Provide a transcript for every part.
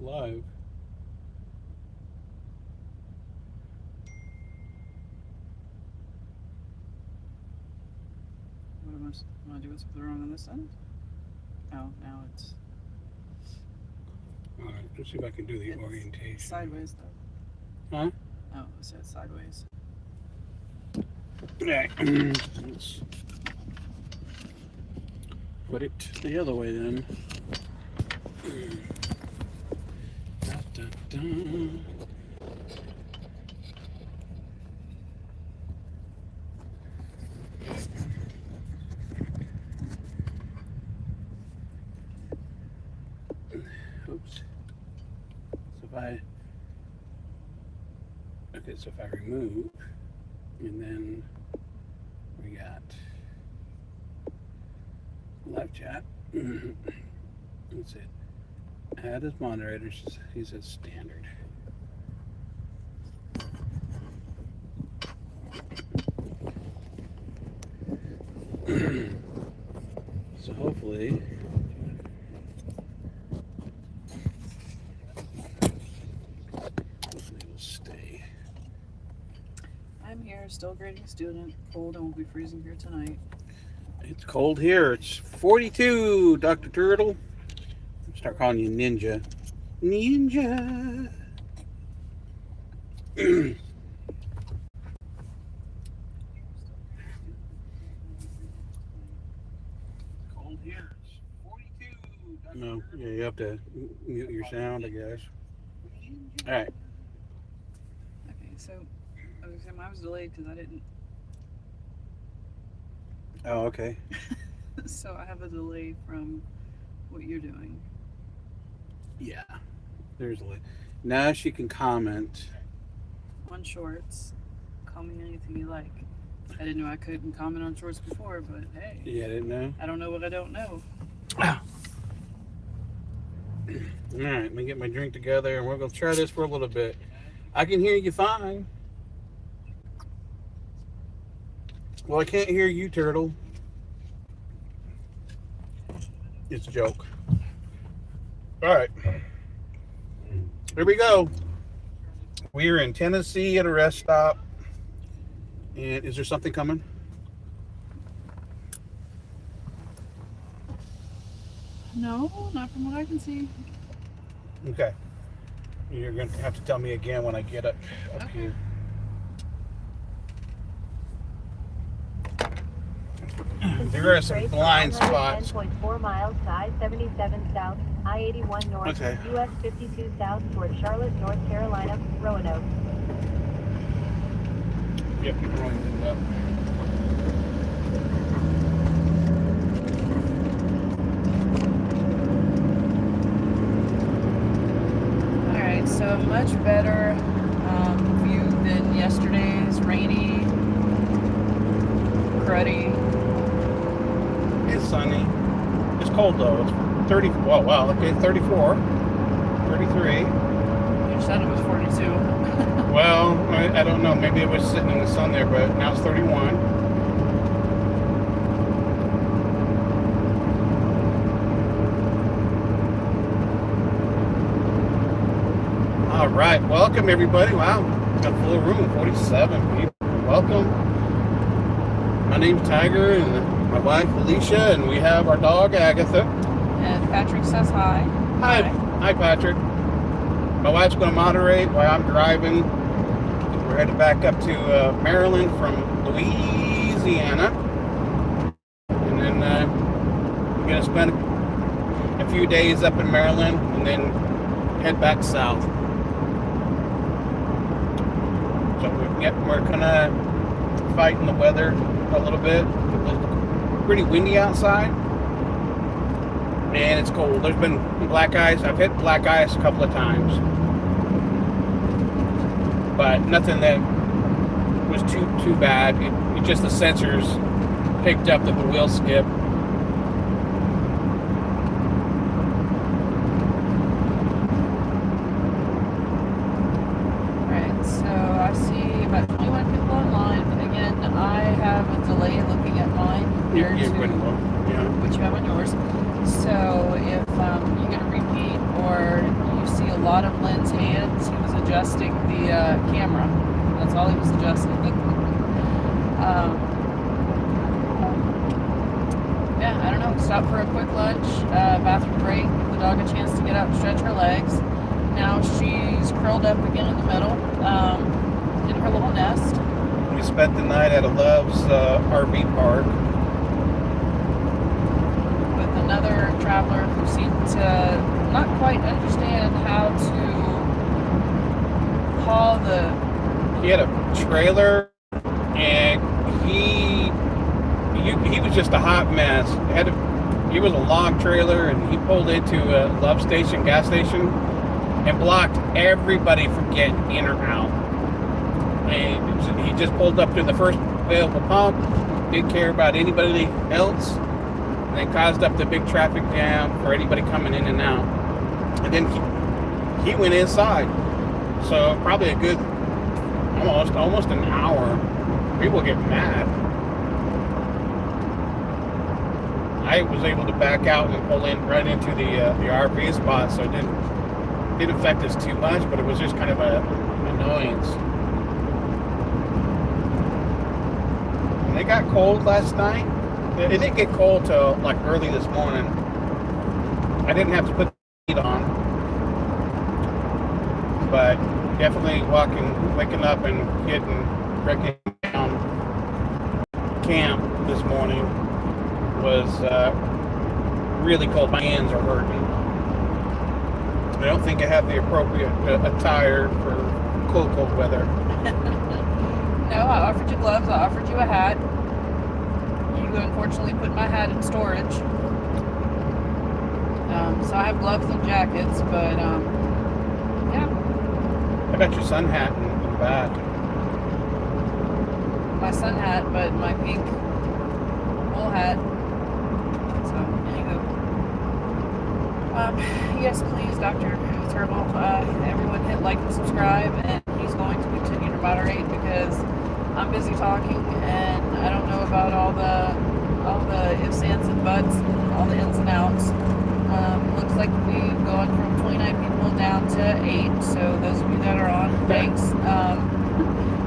live. What am I doing something wrong on this end? Oh, now it's All right, let's see if I can do the orientation. sideways though. Huh? Oh, it said sideways. Yeah. Let's put it the other way then. Da, da, da. Oops. So if I remove, and then we got live chat. That's it. Add as moderators. He says standard. So hopefully it will stay. I'm here, still grading student. Cold and we'll be freezing here tonight. It's cold here. It's 42, Dr. Turtle. I'll start calling you Ninja. Ninja. Cold here. It's 42. No, yeah, you have to mute your sound, I guess. All right. Okay, so I was gonna say mine was delayed because I didn't. Oh, okay. So I have a delay from what you're doing. Yeah. There's a now she can comment. On shorts, call me anything you like. I didn't know I couldn't comment on shorts before, but hey. Yeah, I didn't know. I don't know what I don't know. All right, let me get my drink together, and we're gonna try this for a little bit. I can hear you fine. Well, I can't hear you, Turtle. It's a joke. All right, here we go. We're in Tennessee at a rest stop. And is there something coming? No, not from what I can see. Okay. You're going to have to tell me again when I get up Okay. here. There are some blind spots. 10.4 miles to I-77 South, I-81 North, Okay. US 52 South toward Charlotte, North Carolina, Roanoke. Yep, you're going to Alright, so much better view than yesterday's rainy, cruddy. It's sunny. It's cold though. It's 30. Well, wow. Okay, 34, 33. You said it was 42. Well, I don't know. Maybe it was sitting in the sun there, but now it's 31. All right, welcome everybody. Wow, got a full room, 47 people. Welcome. My name's Tiger, and my wife Felicia, and we have our dog Agatha. And Patrick says hi. Hi, Patrick. My wife's going to moderate while I'm driving. We're headed back up to Maryland from Louisiana, and then we're going to spend a few days up in Maryland, and then head back south. So we're kind of fighting the weather a little bit. It's pretty windy outside, and it's cold. There's been black ice. I've hit black ice a couple of times, but nothing that was too bad. It just the sensors picked up that the wheel skip. Alright, so I see about 21 people online, but again, I have a delay looking at mine compared to what you have on yours. So if you get a repeat or you see a lot of Lynn's hands. He was adjusting the camera. That's all he was adjusting. Yeah, I don't know. Stopped for a quick lunch, bathroom break, give the dog a chance to get out and stretch her legs. Now she's curled up again in the middle, in her little nest. We spent the night at a Love's RV park. With another traveler who seemed to not quite understand how to haul the... He had a trailer, and he was just a hot mess. He was a log trailer, and he pulled into a Love Station, gas station, and blocked everybody from getting in or out. And he just pulled up to the first available pump, didn't care about anybody else, and then caused up the big traffic jam for anybody coming in and out. And then he went inside. So probably a good almost an hour. People get mad. I was able to back out and pull in right into the RV spot, so it didn't affect us too much, but it was just kind of an annoyance. And it got cold last night. It didn't get cold till like early this morning. I didn't have to put the heat on, but definitely waking up and breaking down camp this morning was really cold. My hands are hurting. I don't think I have the appropriate attire for cold weather. No, I offered you gloves. I offered you a hat. You unfortunately put my hat in storage. So I have gloves and jackets, but yeah. I got your sun hat in the back. My sun hat, but my pink wool hat. So, anywho. Yes, please, Dr. Turtle. Everyone hit like and subscribe, and he's going to continue to moderate because I'm busy talking, and I don't know about all the ifs, ands, and buts, and all the ins and outs. Looks like we've gone from 29 people down to 8. So those of you that are on, thanks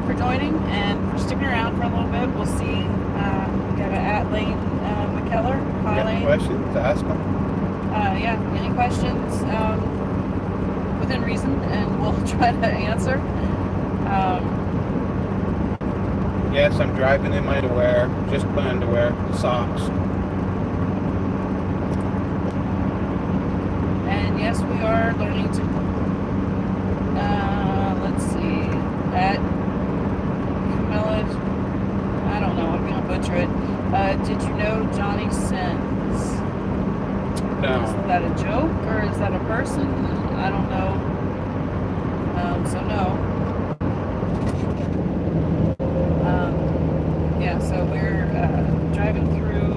for joining and for sticking around for a little bit. We'll see. We got an @Lane McKellar. Hi, You Lane. have questions? Ask them. Yeah, any questions within reason, and we'll try to answer. Yes, I'm driving in my underwear, just my underwear, socks. And yes, we are learning to, let's see, at Camilla, I don't know, I'm going to butcher it. Did you know Johnny Sins? No. Is that a joke, or is that a person? I don't know. So no. Yeah, so we're driving through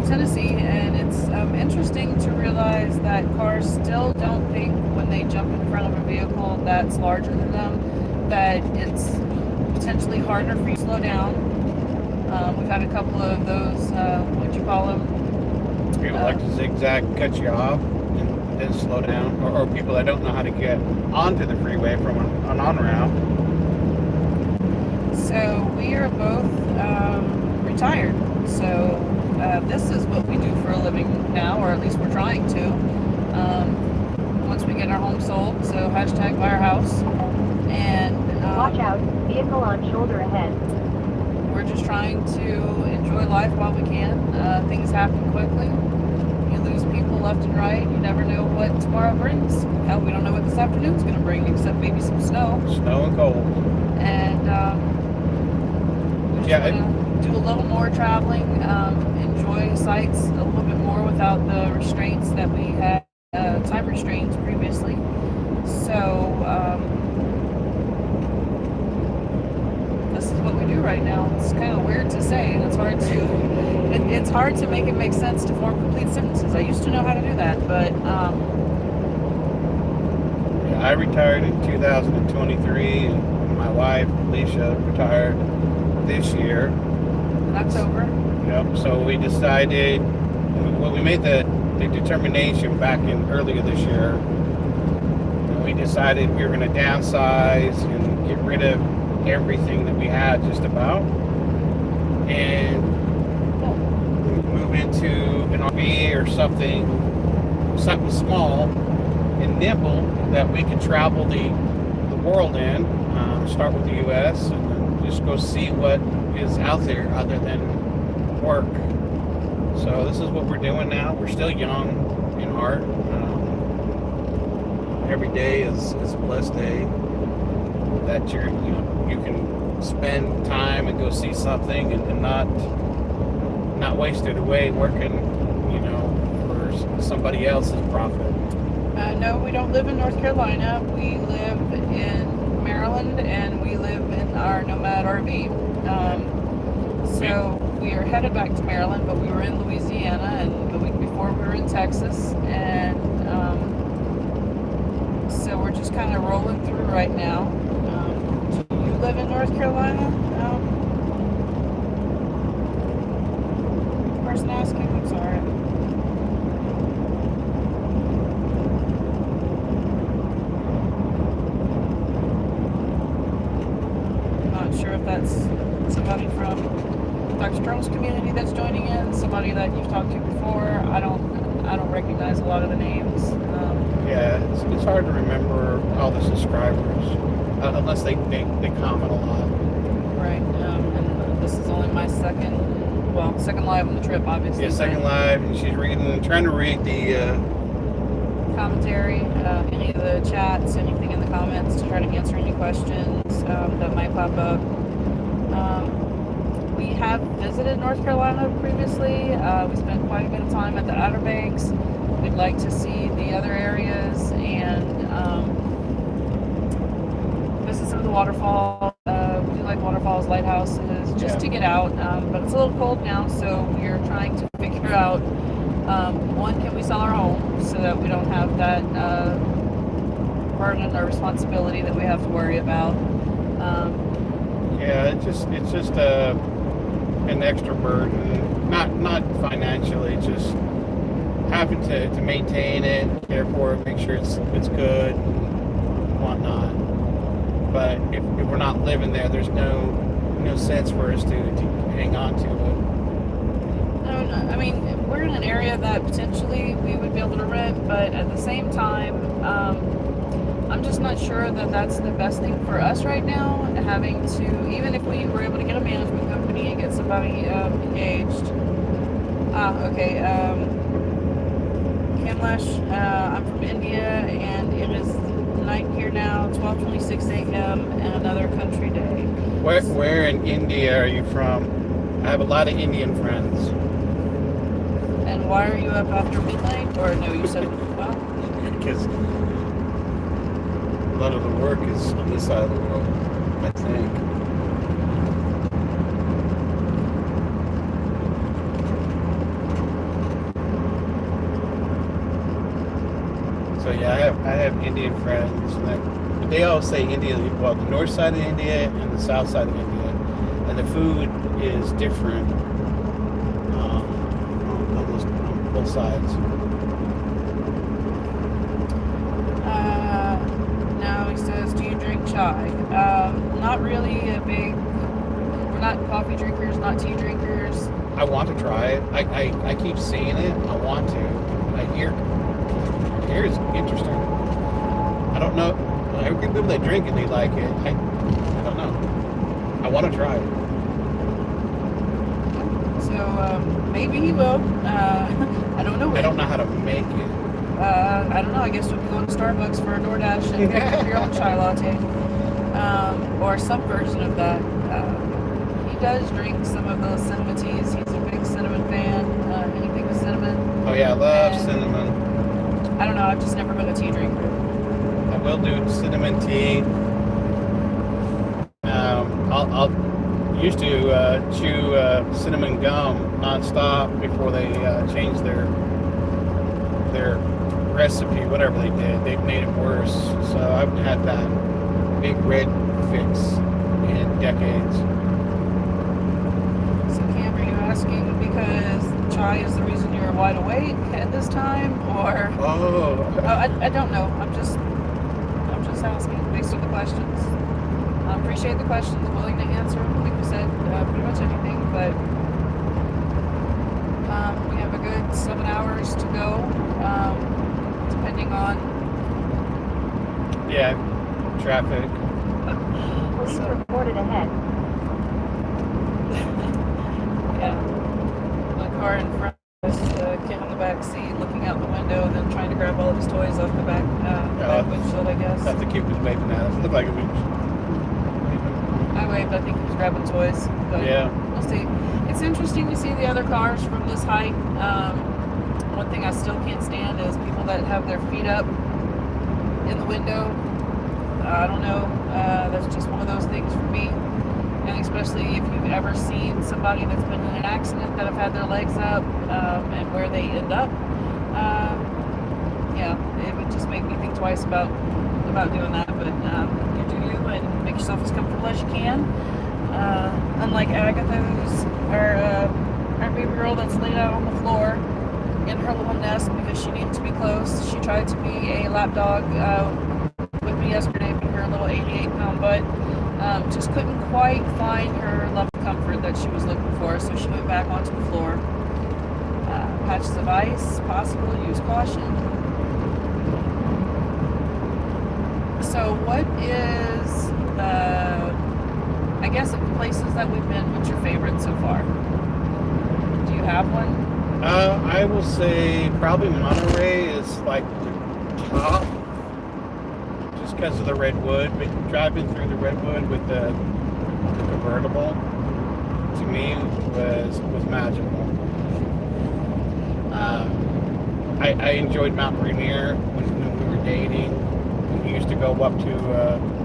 Tennessee, and it's interesting to realize that cars still don't think when they jump in front of a vehicle that's larger than them that it's potentially harder for you to slow down. We've had a couple of those, what'd you call them? People like to zigzag, cut you off, and then slow down. Or people that don't know how to get onto the freeway from an on-ramp. So we are both retired. So this is what we do for a living now, or at least we're trying to. Once we get our home sold, so hashtag buy our house. And Watch out, vehicle on shoulder ahead. we're just trying to enjoy life while we can. Things happen quickly. You lose people left and right. You never know what tomorrow brings. Hell, we don't know what this afternoon's going to bring, except maybe some snow. Snow and cold. And we just want to do a little more traveling, enjoy sights a little bit more without the restraints that we had, time restraints previously. So this is what we do right now. It's kind of weird to say, and it's hard to make it make sense to form complete sentences. I used to know how to do that, but Yeah, I retired in 2023, and my wife, Alicia, retired this year. in October. Yep. So we decided, well, we made the determination back in earlier this year we decided we were going to downsize and get rid of everything that we had just about, and move into an RV or something small and nimble that we could travel the world in. Start with the U.S. and then just go see what is out there other than work. So this is what we're doing now. We're still young in heart. Every day is a blessed day that you can spend time and go see something and not waste it away working, for somebody else's profit. No, we don't live in North Carolina. We live in Maryland, and we live in our Nomad RV. So we are headed back to Maryland, but we were in Louisiana, and the week before we were in Texas, and so we're just kind of rolling through right now. Do you live in North Carolina? Person asking? I'm sorry. Sure if that's somebody from Dr. Charles' community that's joining in, somebody that you've talked to before. I don't recognize a lot of the names. Yeah, it's hard to remember all the subscribers unless they comment a lot. Right. And this is only my second live on the trip, obviously. Yeah, second live, and she's trying to read the commentary, any of the chats, anything in the comments to try to answer any questions that might pop up. We have visited North Carolina previously. We spent quite a bit of time at the Outer Banks. We'd like to see the other areas and visit some of the waterfalls. We do like waterfalls, lighthouses, just to get out. But it's a little cold now, so we're trying to figure out, one, can we sell our home so that we don't have that burden or responsibility that we have to worry about. Yeah, it's just an extra burden, not financially, just having to maintain it, care for it, make sure it's good and whatnot. But if we're not living there, there's no sense for us to hang on to it. No, I mean, we're in an area that potentially we would be able to rent, but at the same time, I'm just not sure that that's the best thing for us right now, having to, even if we were able to get a management company and get somebody engaged. Okay, Kamlesh, I'm from India, and it is night here now, 12:26 a.m., and another country day. Where in India are you from? I have a lot of Indian friends. And why are you up after midnight? Or no, you said, well? Because a lot of the work is on this side of the world, I think. So yeah, I have Indian friends, and they all say India, well, the north side of India and the south side of India, and the food is different on both sides. Now he says, do you drink chai? Not really we're not coffee drinkers, not tea drinkers. I want to try it. I keep seeing it. I want to. I hear it's interesting. I don't know. Every people that drink it, they like it. I don't know. I want to try it. So maybe he will. I don't know. I don't know how to make it. I don't know. I guess you'll be going to Starbucks for a DoorDash and pick up your own chai latte, or some version of that. He does drink some of those cinnamon teas. He's a big cinnamon fan. Anything with cinnamon. Oh yeah, I love cinnamon. I don't know. I've just never been a tea drinker. I will do cinnamon tea. I'll used to chew cinnamon gum nonstop before they changed their recipe, whatever they did. They've made it worse. So I've had that big red fix in decades. So Cam, are you asking because chai is the reason you're wide awake at this time, or? Oh. I don't know. I'm just asking. Thanks for the questions. I appreciate the questions. Willing to answer. Like we said, pretty much anything. But we have a good 7 hours to go, depending on. Yeah, traffic. Police reported ahead. Yeah. The car in front is the kid in the back seat looking out the window, then trying to grab all of his toys off the back windshield, I guess. That's the kid was waving at us. It looked like it was waving. I waved. I think he was grabbing toys. But Yeah. we'll see. It's interesting to see the other cars from this height. One thing I still can't stand is people that have their feet up in the window. I don't know. That's just one of those things for me. And especially if you've ever seen somebody that's been in an accident that have had their legs up and where they end up. Yeah, it would just make me think twice about doing that. But you do you and make yourself as comfortable as you can. Unlike Agatha, who's our baby girl that's laid out on the floor in her little nest because she needed to be close. She tried to be a lap dog with me yesterday, being her little 88-pound butt. Just couldn't quite find her love and comfort that she was looking for, so she went back onto the floor. Patches of ice, possible, use caution. So what is I guess of the places that we've been, what's your favorite so far? Do you have one? I will say probably Monterey is like the top, just because of the redwood. But driving through the redwood with the convertible, to me was magical. I enjoyed Mount Rainier when we were dating. We used to go up to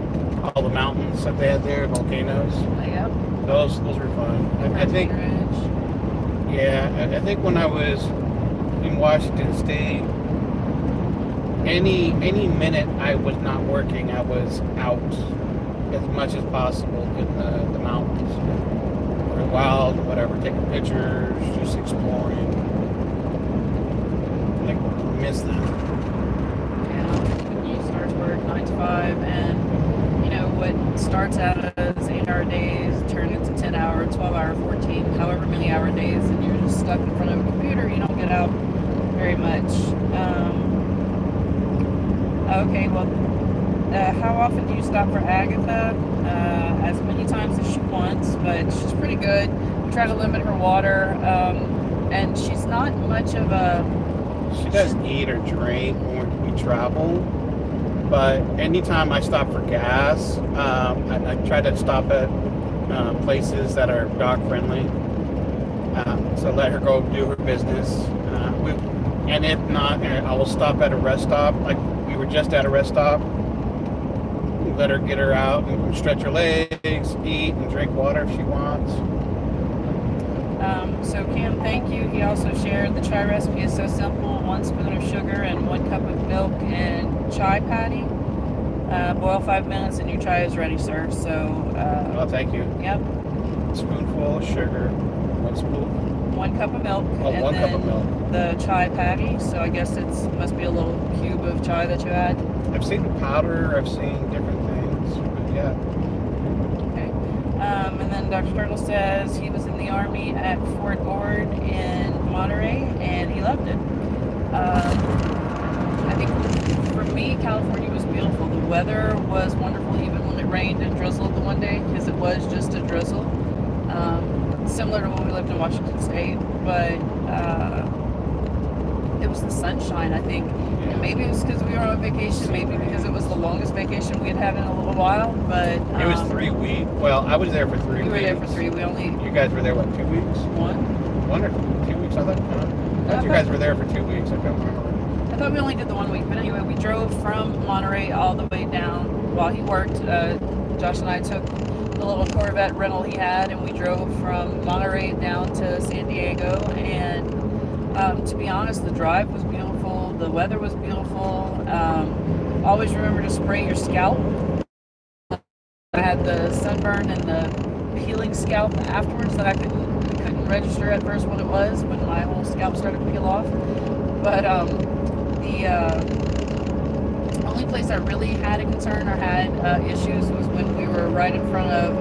all the mountains that they had there, volcanoes. Yep. Those were fun. I think. Yeah, I think when I was in Washington State, any minute I was not working, I was out as much as possible in the mountains, or wild, whatever, taking pictures, just exploring. Like, miss them. Yeah, when you start to work 9 to 5, and what starts out as 8-hour days turn into 10-hour, 12-hour, 14, however many hour days, and you're just stuck in front of a computer. You don't get out very much. Okay, well, how often do you stop for Agatha? As many times as she wants, but she's pretty good. We try to limit her water, and she's not much of a... She doesn't eat or drink when we travel. But anytime I stop for gas, I try to stop at places that are dog friendly. So let her go do her business. And if not, I will stop at a rest stop. Like we were just at a rest stop. Let her get her out and stretch her legs, eat and drink water if she wants. So Cam, thank you. He also shared the chai recipe is so simple: 1 spoon of sugar and 1 cup of milk and chai patty. Boil 5 minutes and your chai is ready, sir. So. Oh, thank you. Yep. Spoonful of sugar, 1 spoon. 1 cup of milk. Oh, and 1 then cup of milk. The chai patty. So I guess it must be a little cube of chai that you add. I've seen the powder. I've seen different things. But yeah. Okay. And then Dr. Turtle says he was in the Army at Fort Ord in Monterey, and he loved it. I think for me, California was beautiful. The weather was wonderful, even when it rained and drizzled the one day, because it was just a drizzle. Similar to when we lived in Washington State, but it was the sunshine, I think. And maybe it was because we were on vacation, maybe because it was the longest vacation we had had in a little while, but... It was 3 weeks. Well, I was there for 3 weeks. You were there for 3. We only... You guys were there, what, 2 weeks? 1. 1 or 2 weeks, I thought? No. I thought you guys were there for 2 weeks. I can't remember. I thought we only did the 1 week, but anyway, we drove from Monterey all the way down while he worked. Josh and I took the little Corvette rental he had, and we drove from Monterey down to San Diego, and to be honest, the drive was beautiful, the weather was beautiful. Always remember to spray your scalp. I had the sunburn and the peeling scalp afterwards that I couldn't register at first what it was when my whole scalp started to peel off. But the only only place I really had a concern or had issues was when we were right in front of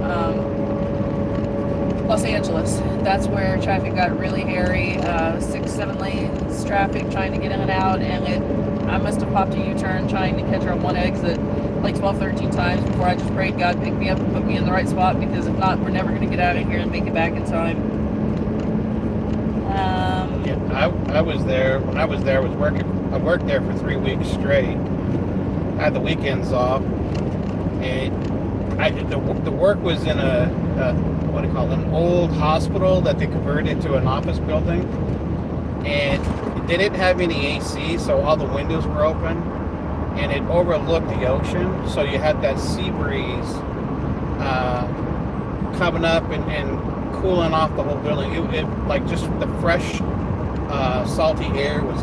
Los Angeles. That's where traffic got really hairy. 6-7 lanes traffic trying to get in and out, and I must have popped a U-turn trying to catch her on one exit like 12-13 times before I just prayed God pick me up and put me in the right spot, because if not, we're never going to get out of here and make it back in time. Yeah, I was there. When I was there, I worked there for 3 weeks straight. I had the weekends off, and the work was in a what do you call it, an old hospital that they converted to an office building, and they didn't have any AC, so all the windows were open, and it overlooked the ocean, so you had that sea breeze coming up and cooling off the whole building. It like just the fresh salty air was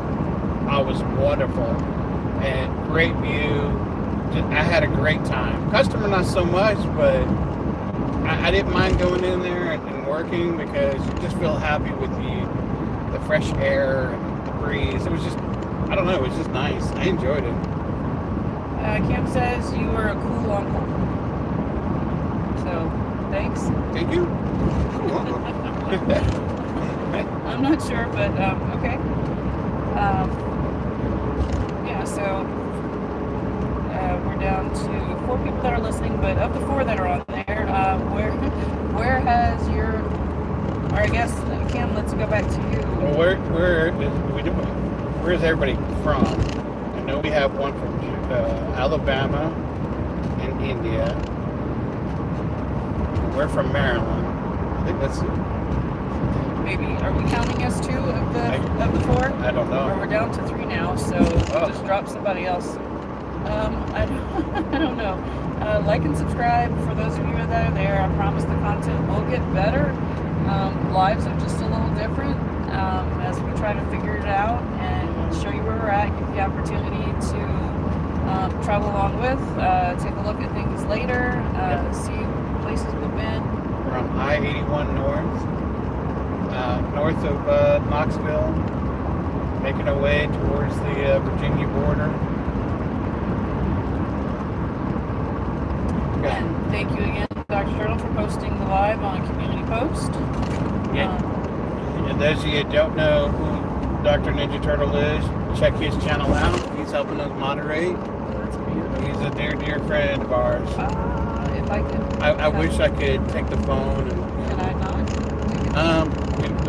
wonderful, and great view. I had a great time. Customer not so much, but I didn't mind going in there and working, because you just feel happy with the fresh air and the breeze. It was just, I don't know, it was just nice. I enjoyed it. Cam says you were a cool uncle. So, thanks. Thank you. I'm not sure, but okay. Yeah, so we're down to 4 people that are listening, but of the 4 that are on there, where has your, or I guess, Cam, let's go back to you. Well, where's everybody from? I know we have one from Alabama and India. We're from Maryland. I think that's it. Maybe, are we counting as 2 of the 4? I don't know. Or we're down to 3 now, so just drop somebody else. I don't know. Like and subscribe for those of you that are there. I promise the content will get better. Lives are just a little different as we try to figure it out and show you where we're at, give you the opportunity to travel along with, take a look at things later, see places we've been. We're on I-81 north of Knoxville, making our way towards the Virginia border. And thank you again, Dr. Turtle, for posting the live on Community Post. Yeah. And those of you that don't know who Dr. Ninja Turtle is, check his channel out. He's helping us moderate. That's beautiful. He's a dear friend of ours. If I could. I wish I could take the phone and. Can I not?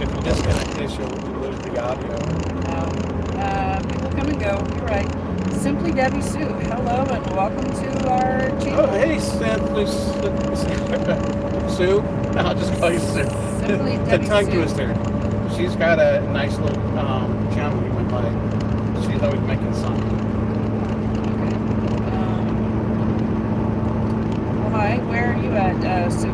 If you disconnect this, you'll lose the audio. People come and go. You're right. Simply Debbie Sue. Hello and welcome to our channel. Oh, hey, Simply Sue. I'll just call you Sue. Simply The Debbie tongue Sue. twister. She's got a nice little channel you might like. She's always making something. Okay. Well, hi. Where are you at, Sue?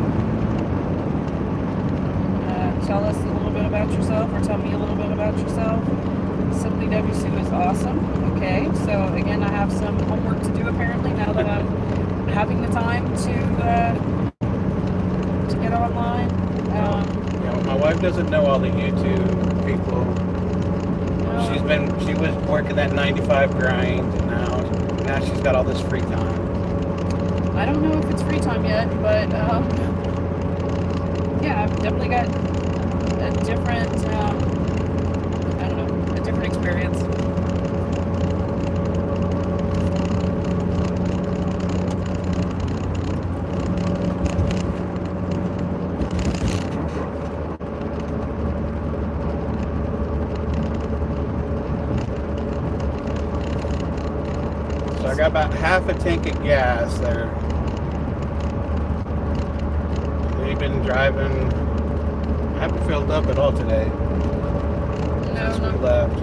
Tell us a little bit about yourself, or tell me a little bit about yourself. Simply Debbie Sue is awesome. Okay, so again, I have some homework to do apparently now that I'm having the time to get online. My wife doesn't know all the YouTube people. She was working that 9-to-5 grind, and now she's got all this free time. I don't know if it's free time yet, but yeah, I've definitely got a different, I don't know, a different experience. So I got about half a tank of gas there. We've been driving. I haven't filled up at all today since we left.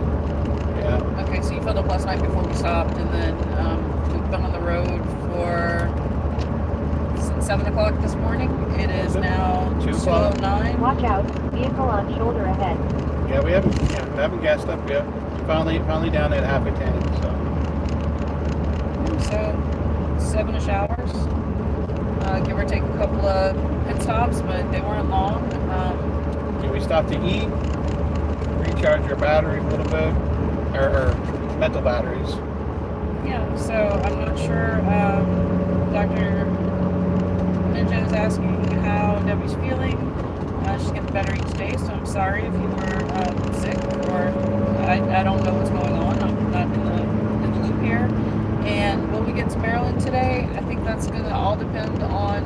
Yeah. Okay, so you filled up last night before we stopped, and then we've been on the road for since 7 o'clock this morning. It is now 2:09. Watch out, vehicle on shoulder ahead. Yeah, we haven't gassed up yet. Finally down at half a tank. So 7-ish hours. Give or take a couple of pit stops, but they weren't long. We stopped to eat, recharge our battery a little bit, or mental batteries, Yeah, so I'm not sure. Dr. Ninja is asking how Debbie's feeling. She's getting better each day, so I'm sorry if you were sick, or I don't know what's going on. I'm not in the loop here. And will we get to Maryland today? I think that's going to all depend on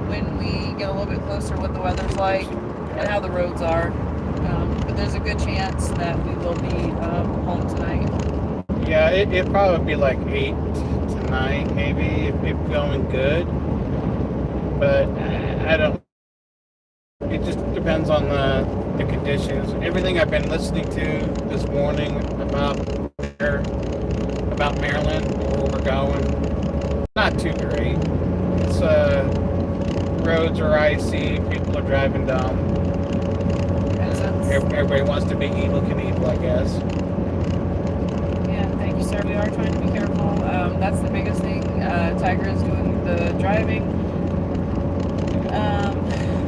when we get a little bit closer, what the weather's like, and how the roads are. But there's a good chance that we will be home tonight. Yeah, it'd probably be like 8 to 9, maybe, if going good. But I don't. It just depends on the conditions. Everything I've been listening to this morning about Maryland, where we're going, not too great. It's roads are icy, people are driving dumb. Everybody wants to be Evel Knievel, I guess. Yeah, thank you, sir. We are trying to be careful. That's the biggest thing. Tiger is doing the driving.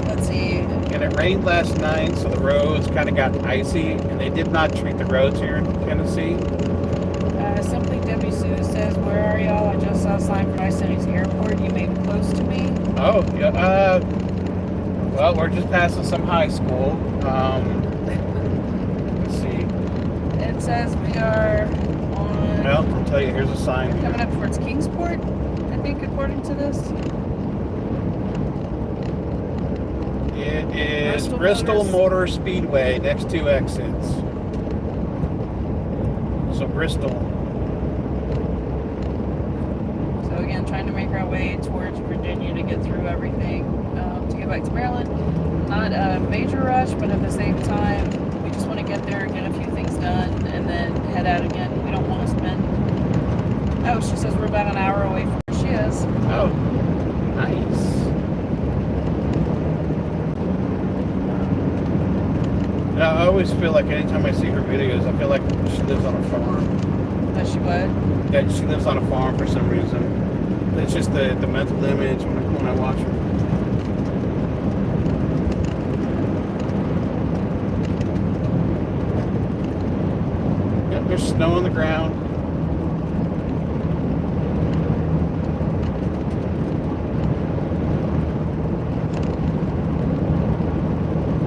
Let's see. And it rained last night, so the roads kind of got icy, and they did not treat the roads here in Tennessee. Simply Debbie Sue says, "Where are y'all? I just saw a sign for Ice Airport. You may be close to me." Oh, yeah. Well, we're just passing some high school. Let's see. It says we are on. Well, I'll tell you, here's a sign. Coming up towards Kingsport, I think, according to this. It is Bristol Motor Speedway, next 2 exits. So Bristol. So again, trying to make our way towards Virginia to get through everything, to get back to Maryland. Not a major rush, but at the same time, we just want to get there, get a few things done, and then head out again. We don't want to spend. Oh, she says we're about an hour away from where she is. Oh, nice. Yeah, I always feel like anytime I see her videos, I feel like she lives on a farm. Does she what? Yeah, she lives on a farm for some reason. It's just the mental image when I watch her. Yep, there's snow on the ground.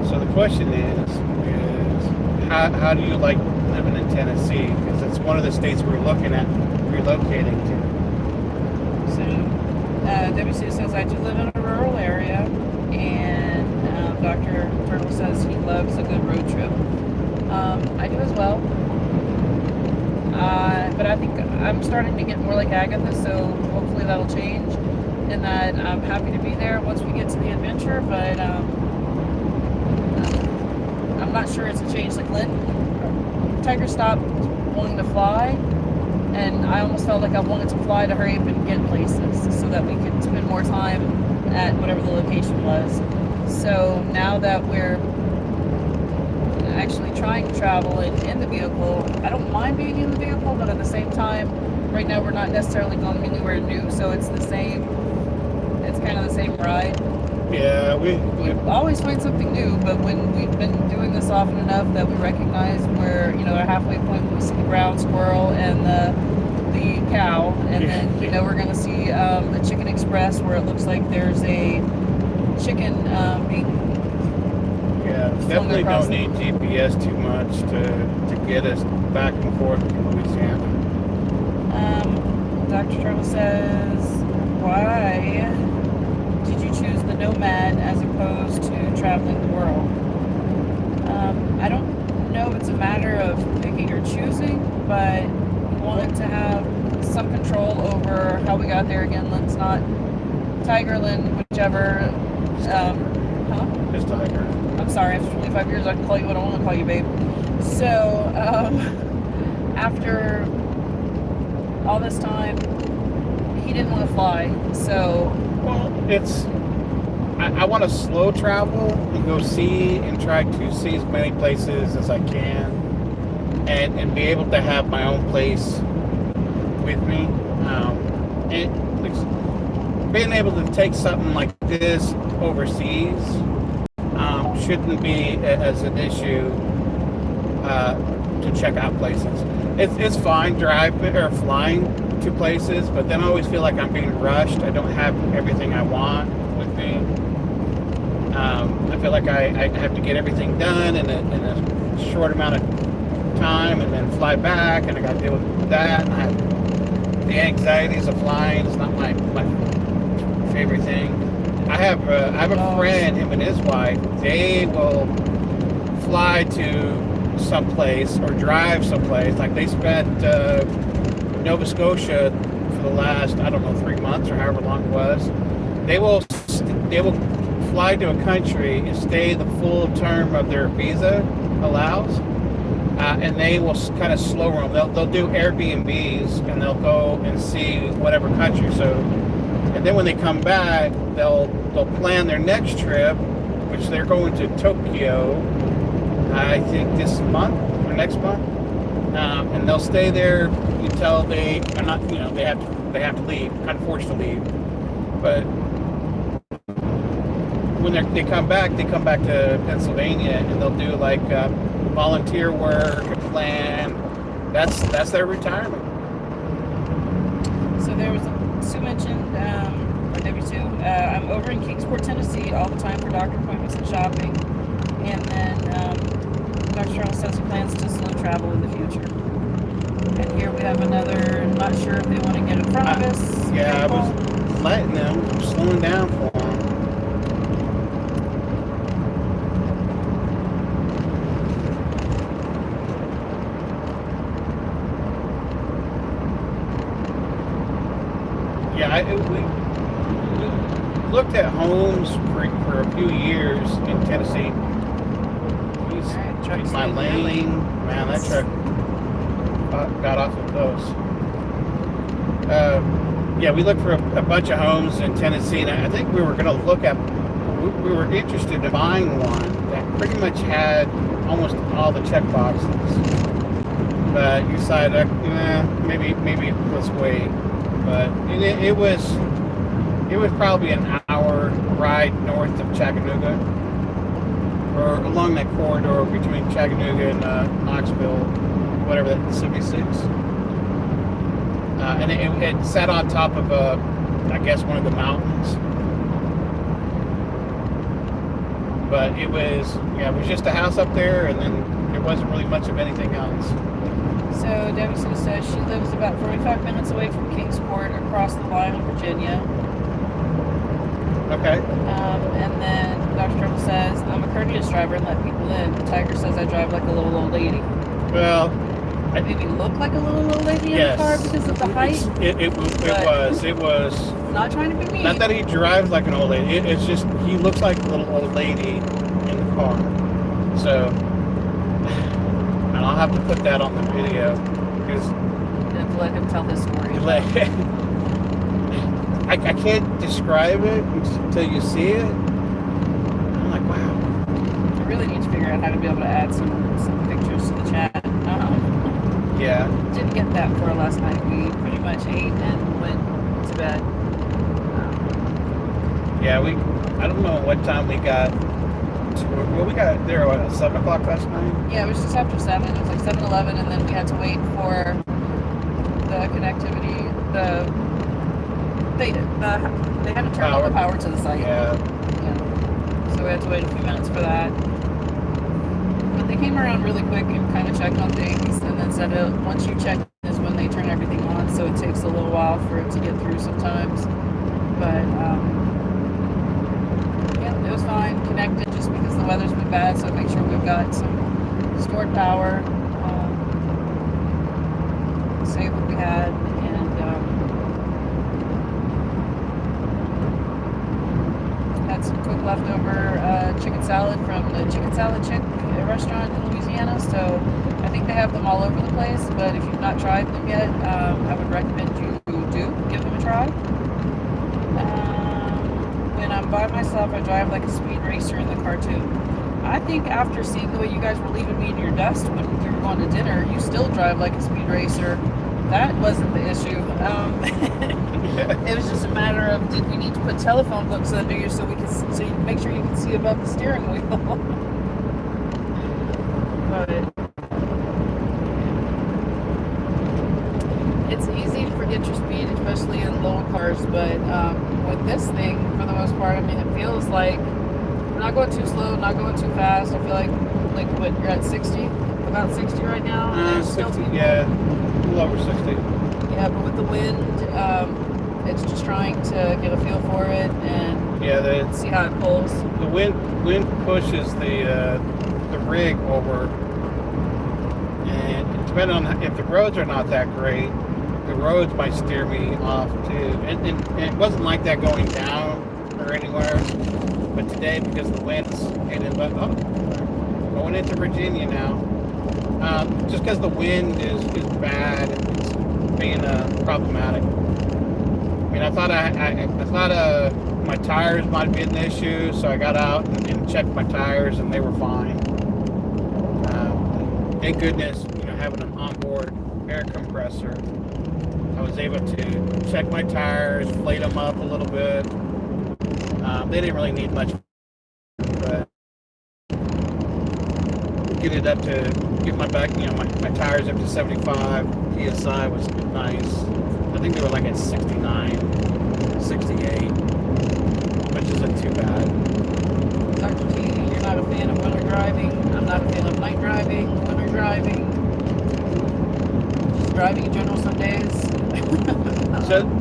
So the question is how do you like living in Tennessee? Because it's one of the states we're looking at relocating to. So, Debbie Sue says, I do live in a rural area, and Dr. Turtle says he loves a good road trip. I do as well. But I think I'm starting to get more like Agatha, so hopefully that'll change, and that I'm happy to be there once we get to the adventure, but I'm not sure it's a change. Like Tiger stopped wanting to fly, and I almost felt like I wanted to fly to hurry up and get places so that we could spend more time at whatever the location was. So now that we're actually trying to travel in the vehicle, I don't mind being in the vehicle, but at the same time, right now we're not necessarily going anywhere new, so it's kind of the same ride. Yeah, we always find something new, but when we've been doing this often enough that we recognize where, our halfway point when we see the ground squirrel and the cow, and then, we're going to see a Chicken Express where it looks like there's a chicken being definitely don't need GPS too much to get us back and forth to Louisiana. Dr. Turtle says, why did you choose the Nomad as opposed to traveling the world? I don't know if it's a matter of picking or choosing, but we wanted to have some control over how we got there. Again, let's not Tigerland, whichever. Just Tiger. I'm sorry, after 25 years, I can call you what I want to call you, babe. So, after all this time, he didn't want to fly, so... Well, I want to slow travel and go see and try to see as many places as I can and be able to have my own place with me. Being able to take something like this overseas shouldn't be as an issue to check out places. it's fine driving or flying to places, but then I always feel like I'm being rushed. I don't have everything I want with me. I feel like I have to get everything done in a short amount of time and then fly back, and I got to deal with that. And I have the anxieties of flying. It's not my favorite thing. I have a friend, him and his wife. They will fly to someplace or drive someplace. Like they spent Nova Scotia for the last, I don't know, 3 months or however long it was. They will fly to a country and stay the full term of their visa allows, and they will kind of slow roam. They'll do Airbnbs and they'll go and see whatever country. So, and then when they come back, they'll plan their next trip, which they're going to Tokyo, I think this month or next month, and they'll stay there until they are not, they have to leave, kind of forced to leave. But when they come back to Pennsylvania, and they'll do like volunteer work and plan. That's their retirement. So there was Sue mentioned, or W2, I'm over in Kingsport, Tennessee all the time for doctor appointments and shopping. And then Dr. Charles says he plans to slow travel in the future. And here we have another, not sure if they want to get in front of us. Yeah, I was letting them, slowing down for them. Yeah, we looked at homes for a few years in Tennessee. He's my lane. Man, that truck got off of those. Yeah, we looked for a bunch of homes in Tennessee, and I think we were going to look at, we were interested in buying one that pretty much had almost all the check boxes. But you decided, maybe let's wait. But it was probably an hour ride north of Chattanooga, or along that corridor between Chattanooga and Knoxville, whatever that 76. And it sat on top of I guess one of the mountains. But it was just a house up there, and then there wasn't really much of anything else. So Debbie Sue says she lives about 45 minutes away from Kingsport, across the line in Virginia. Okay. And then Dr. Trump says, I'm a courteous driver and let people in. Tiger says I drive like a little old lady. Well, I maybe look like a little old lady in the car because of the height. It was not trying to be mean. Not that he drives like an old lady. It's just he looks like a little old lady in the car. So, and I'll have to put that on the video because and let him tell his story. I can't describe it until you see it. I'm like, wow. I really need to figure out how to be able to add some pictures to the chat. Yeah. Didn't get that for last night. We pretty much ate and went to bed. Yeah, I don't know what time we got. We got there at 7 o'clock last night. Yeah, it was just after 7. It was like 7:11, and then we had to wait for the connectivity. They had to turn on the power to the site. Yeah. So we had to wait a few minutes for that. But they came around really quick and kind of checked on things, and then said once you check is when they turn everything on. So it takes a little while for it to get through sometimes. But yeah, it was fine. Connected just because the weather's been bad, so make sure we've got some stored power. Save what we had, and had some quick leftover chicken salad from the Chicken Salad Chick restaurant in Louisiana. So I think they have them all over the place, but if you've not tried them yet, I would recommend you do give them a try. When I'm by myself, I drive like a speed racer in the cartoon. I think after seeing the way you guys were leaving me in your dust when we were going to dinner, you still drive like a speed racer. That wasn't the issue. It was just a matter of, did we need to put telephone books under you so you can make sure you can see above the steering wheel? But with this thing, for the most part, I mean, it feels like we're not going too slow, not going too fast. I feel like what, you're at 60? About 60 right now? And there's still 60, people. yeah, a little over 60. Yeah, but with the wind, it's just trying to get a feel for it and Yeah, see how it pulls. the wind pushes the rig over, and depending on if the roads are not that great, the roads might steer me off too. And it wasn't like that going down or anywhere, but today because the wind's hitting, but going into Virginia now. Just because the wind is bad, it's being problematic. I mean, I thought my tires might be an issue, so I got out and checked my tires, and they were fine. Thank goodness, having an onboard air compressor, I was able to check my tires, inflate them up a little bit. They didn't really need much, but get my back, my tires up to 75 PSI was nice. I think they were like at 69, 68, which isn't too bad. Dr. T, you're not a fan of winter driving. I'm not a fan of night driving, winter driving, just driving in general some days.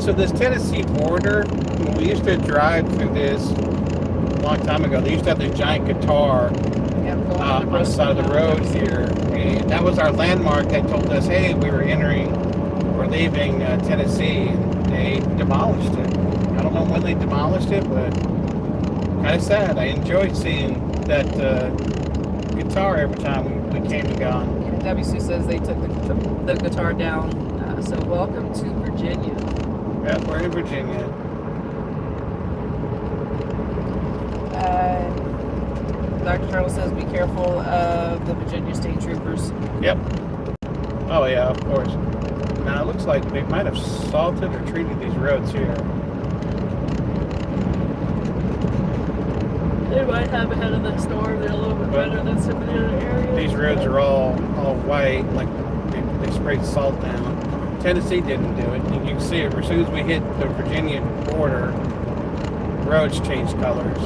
So this Tennessee border, when we used to drive through this a long time ago, they used to have this giant guitar on the side of the road here, and that was our landmark that told us, hey, we're leaving Tennessee, and they demolished it. I don't know when they demolished it, but kind of sad. I enjoyed seeing that guitar every time we came and gone. WC says they took the guitar down, so welcome to Virginia. Yeah, we're in Virginia. Dr. Turtle says be careful of the Virginia State Troopers. Yep. Oh yeah, of course. Now it looks like they might have salted or treated these roads here. They might have ahead of the storm. They're a little bit better than some of the other areas. These roads are all white, like they sprayed salt down. Tennessee didn't do it. And you can see it as soon as we hit the Virginia border, roads changed colors.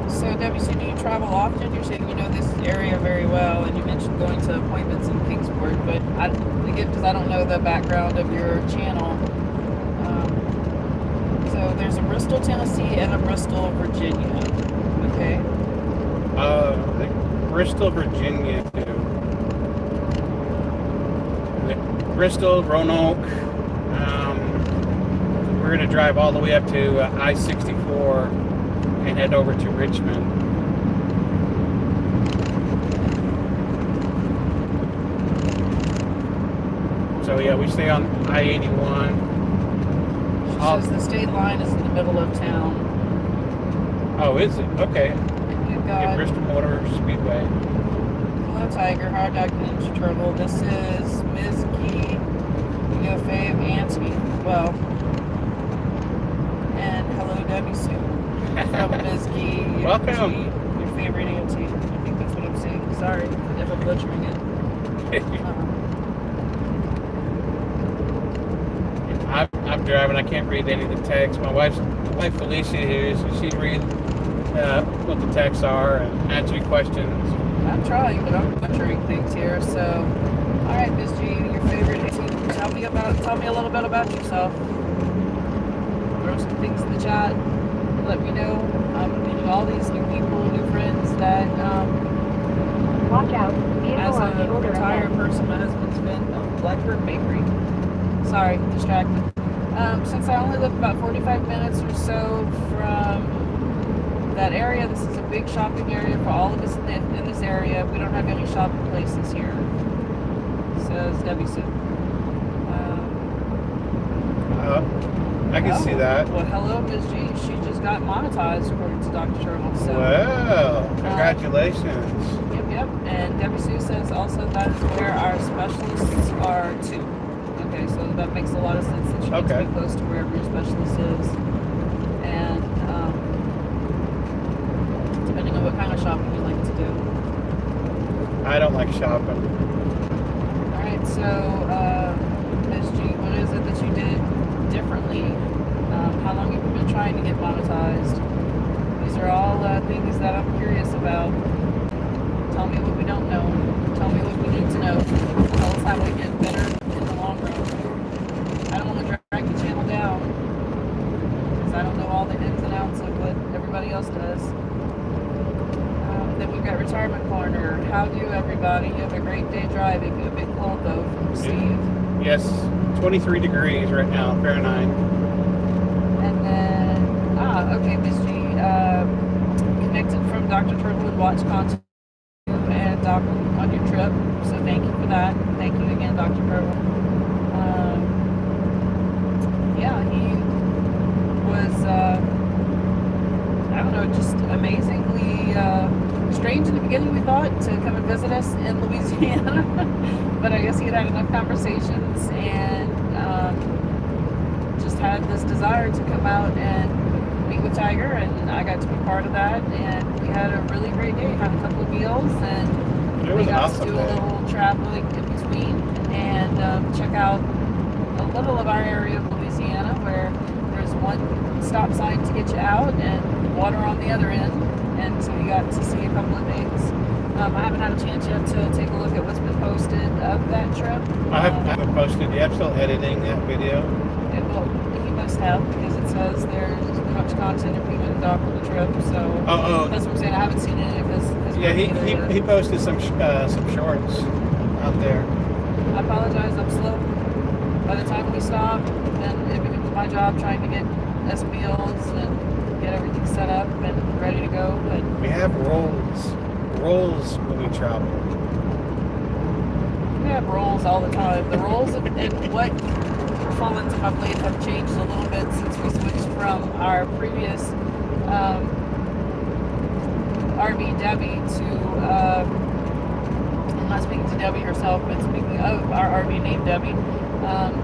So, WC, do you travel often? You're saying you know this area very well, and you mentioned going to appointments in Kingsport, but because I don't know the background of your channel. So there's a Bristol, Tennessee, and a Bristol, Virginia. Okay. I think Bristol, Virginia too. Bristol, Roanoke. We're going to drive all the way up to I-64 and head over to Richmond. So yeah, we stay on I-81. She says the state line is in the middle of town. Oh, is it? Okay. You've Yeah, got Bristol Motor Speedway. Hello Tiger, Hard Dog Ninja Turtle. This is Ms. Key, Yo Fave, Auntie. Well, and hello WC. From Ms. Key. Welcome. G, your favorite auntie. I think that's what I'm saying. Sorry if I'm butchering it. I'm driving. I can't read any of the text. My wife Felicia here, so she reads what the texts are and answering questions. I'm trying, but I'm butchering things here. So, all right, Ms. G, your favorite auntie. Tell me a little bit about yourself. Throw some things in the chat. Let me know. I'm meeting all these new people, new friends that, Watch out. Vehicle as on a shoulder retired ahead. person, my husband's been Blackbird Bakery. Sorry, distracted. Since I only live about 45 minutes or so from that area, this is a big shopping area for all of us in this area. We don't have any shopping places here, says WC. I can see that. Well, hello, Ms. G. She just got monetized, according to Dr. Turtle. So, Well, congratulations. Yep. And WC says also that is where our specialists are too. Okay, so that makes a lot of sense that you need to be close to wherever your specialist is. And depending on what kind of shopping you like to do. I don't like shopping. Alright, so Ms. G, what is it that you did differently How long have you been trying to get monetized? These are all things that I'm curious about. Tell me what we don't know. Tell me what we need to know. Tell us how we get better in the long run. I don't want to drag the channel down because I don't know all the ins and outs of what everybody else does. Then we've got Retirement Corner. How do everybody? You have a great day driving. A bit cold though from Steve. Yes, 23 degrees right now, Fahrenheit. And then, okay, Miss G, connected from Dr. Turtle and watch content and Doc on your trip. So thank you for that. Thank you again, Dr. Turtle. Yeah, he was, I don't know, just amazingly strange in the beginning, we thought, to come and visit us in Louisiana. But I guess he had enough conversations and just had this desire to come out and meet with Tiger, and I got to be part of that, and we had a really great day. Had a couple of meals, and we got to do a little traveling in between and check out a little of our area of Louisiana where there's one stop sign to get you out and water on the other end, and so you got to see a couple of things. I haven't had a chance yet to take a look at what's been posted of that trip. I haven't posted yet. I'm still editing that video. He must have, because it says there's much content if you went dock on the trip. So that's what I'm saying. I haven't seen any of his Yeah, work he posted some shorts out there. I apologize. I'm slow. By the time we stop, then it becomes my job trying to get us meals and get everything set up and ready to go. And We have rolls when we travel. we have rolls all the time. The rolls and what fall into my plate have changed a little bit since we switched from our previous RV Debbie to I'm not speaking to Debbie herself, but speaking of our RV named Debbie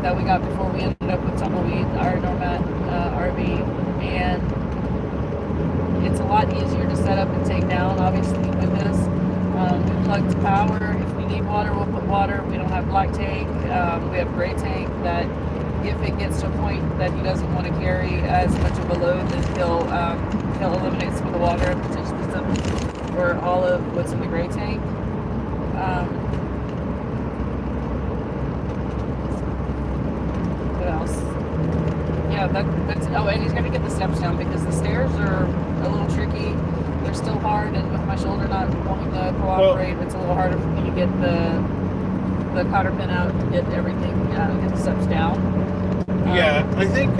that we got before we ended up with Tumbleweed, our Nomad RV, and it's a lot easier to set up and take down, obviously, with this. We plug to power. If we need water, we'll put water. We don't have black tank. We have gray tank that if it gets to a point that he doesn't want to carry as much of a load, then he'll eliminate some of the water and potentially some for all of what's in the gray tank. What else? Yeah, that's and he's gonna get the steps down because the stairs are a little tricky. They're still hard, and with my shoulder not wanting to cooperate, it's a little harder for me to get the cotter pin out to get everything, get the steps down. Yeah, I think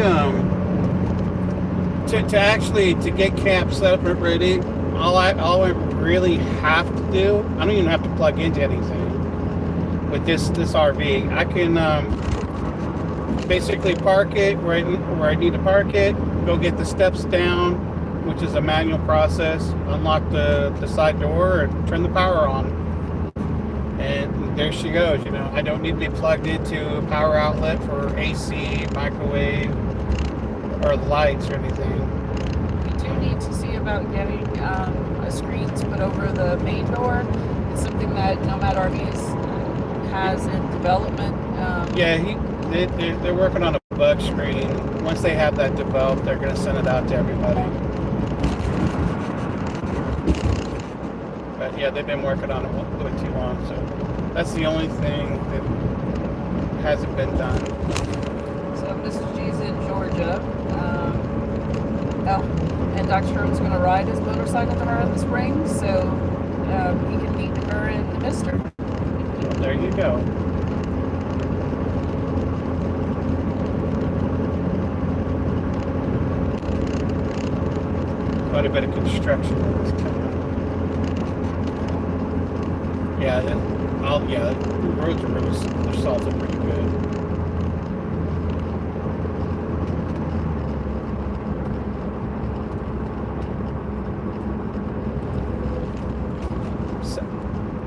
to get camp set up and ready, all I really have to do, I don't even have to plug into anything with this RV. I can basically park it where I need to park it, go get the steps down, which is a manual process, unlock the side door and turn the power on. And there she goes, I don't need to be plugged into a power outlet for AC, microwave, or lights or anything. We do need to see about getting a screen to put over the main door. It's something that Nomad RVs has in development. They're working on a bug screen. Once they have that developed, they're going to send it out to everybody. But yeah, they've been working on it way too long, so that's the only thing that hasn't been done. So Mrs. G's in Georgia. And Dr. Herman's going to ride his motorcycle to her in the spring, so he can meet her and the mister. Well, there you go. Quite a bit of construction is coming. The roads are salted pretty good.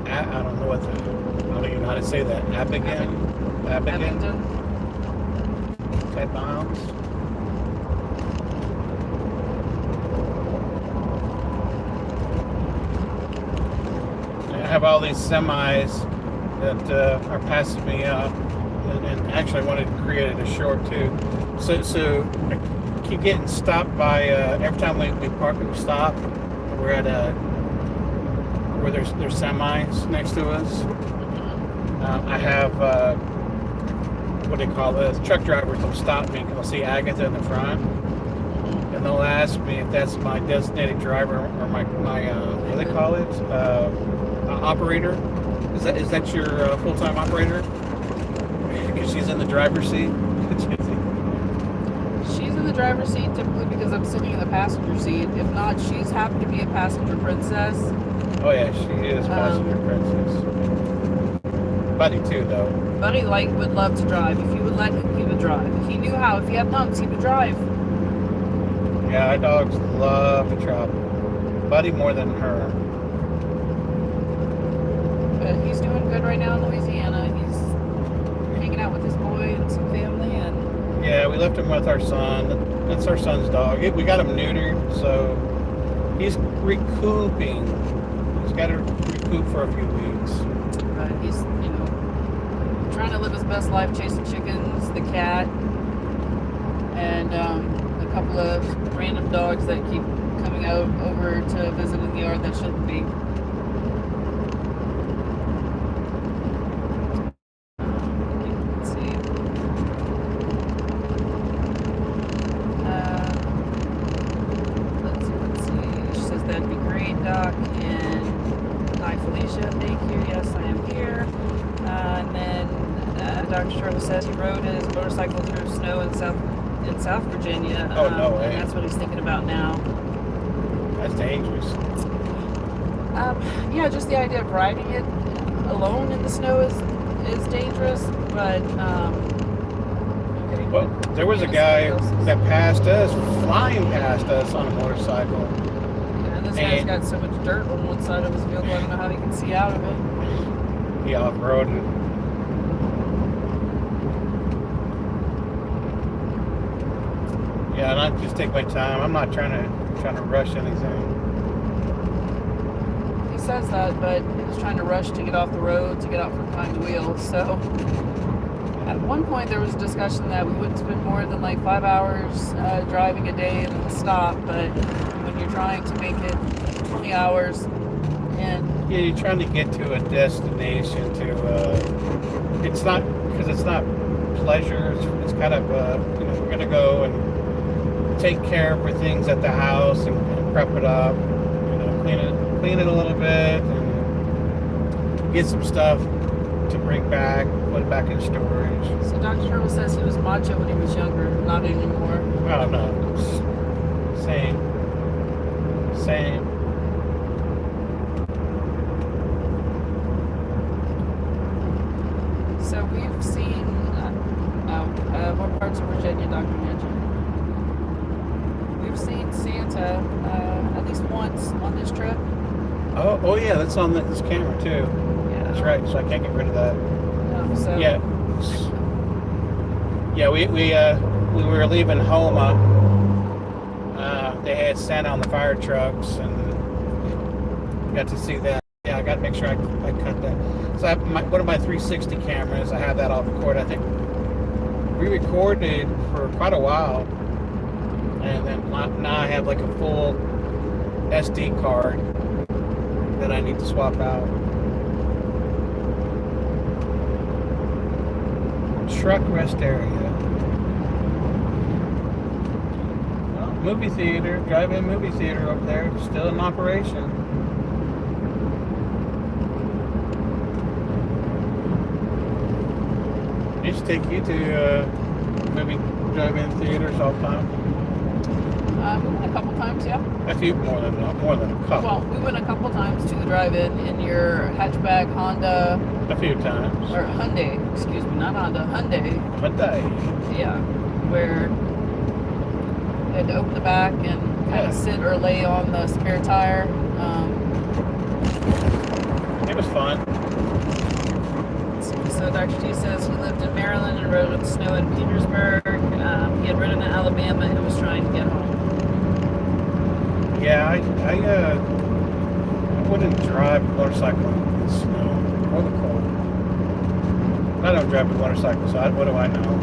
I don't know I don't even know how to say that. Abingdon? 10 miles. I have all these semis that are passing me up, and actually I wanted to create a short too. So keep getting stopped by every time we park and we stop. We're at where there's semis next to us. I have what do they call it? Truck drivers will stop me because they'll see Agatha in the front, and they'll ask me if that's my designated driver or my what do they call it? Operator. Is that your full-time operator? Because she's in the driver's seat. She's in the driver's seat typically because I'm sitting in the passenger seat. If not, she's happy to be a passenger princess. Oh yeah, she is passenger princess. Buddy too, though. Buddy would love to drive. If you would let him, he would drive. If he knew how, if he had thumbs, he would drive. Yeah, our dogs love to travel. Buddy more than her. But he's doing good right now in Louisiana. He's hanging out with his boy and some family, and Yeah, we left him with our son. That's our son's dog. We got him neutered, so he's recouping. He's got to recoup for a few weeks. he's trying to live his best life, chasing chickens, the cat, and a couple of random dogs that keep coming out over to visit in the yard that shouldn't be. Let's see. Let's see. She says that'd be great, Doc. And hi, Felicia. Thank you. Yes, I am here. And then Dr. Charlie says he rode his motorcycle through snow in South Virginia. Oh, no way. And that's what he's thinking about now. That's dangerous. Yeah, just the idea of riding it alone in the snow is dangerous, but okay. Well, there was a guy that passed us, flying past us on a motorcycle. Yeah, and this guy's got so much dirt on one side of his vehicle, I don't know how he can see out of it. He off-roading. Yeah, and I just take my time. I'm not trying to rush anything. He says that, but he's trying to rush to get off the road, to get out from behind the wheel. So at one point there was a discussion that we wouldn't spend more than like 5 hours driving a day and then stop, but when you're trying to make it 20 hours and Yeah, you're trying to get to a destination it's not, because it's not pleasure. It's kind of, we're going to go and take care of things at the house and prep it up, clean it a little bit and get some stuff to bring back, put it back in storage. so Dr. Turtle says he was macho when he was younger, not anymore. Oh no, same. So we've seen, what parts of Virginia, Dr. mentioned? We've seen Santa at least once on this trip. Oh yeah, that's on this camera too. Yeah. That's right. So I can't get rid of that. So Yeah. Yeah, we were leaving Homa. They had Santa on the fire trucks, and got to see that. Yeah, I got to make sure I cut that. So one of my 360 cameras, I have that all recorded. I think we recorded for quite a while, and then now I have like a full SD card that I need to swap out. Truck rest area. Well, movie theater, drive-in movie theater over there, still in operation. I used to take you to movie drive-in theaters all the time. we went a couple times, yeah. A few, more than a couple. Well, we went a couple times to the drive-in in your hatchback Honda, A few times. or Hyundai, excuse me, not Honda, Hyundai. Hyundai. Yeah, where you had to open the back and kind of sit or lay on the spare tire. It was fun. So Dr. T says he lived in Maryland and rode in the snow in Petersburg. He had ridden in Alabama and was trying to get home. Yeah, I wouldn't drive a motorcycle in the snow or the cold. I don't drive a motorcycle, so what do I know?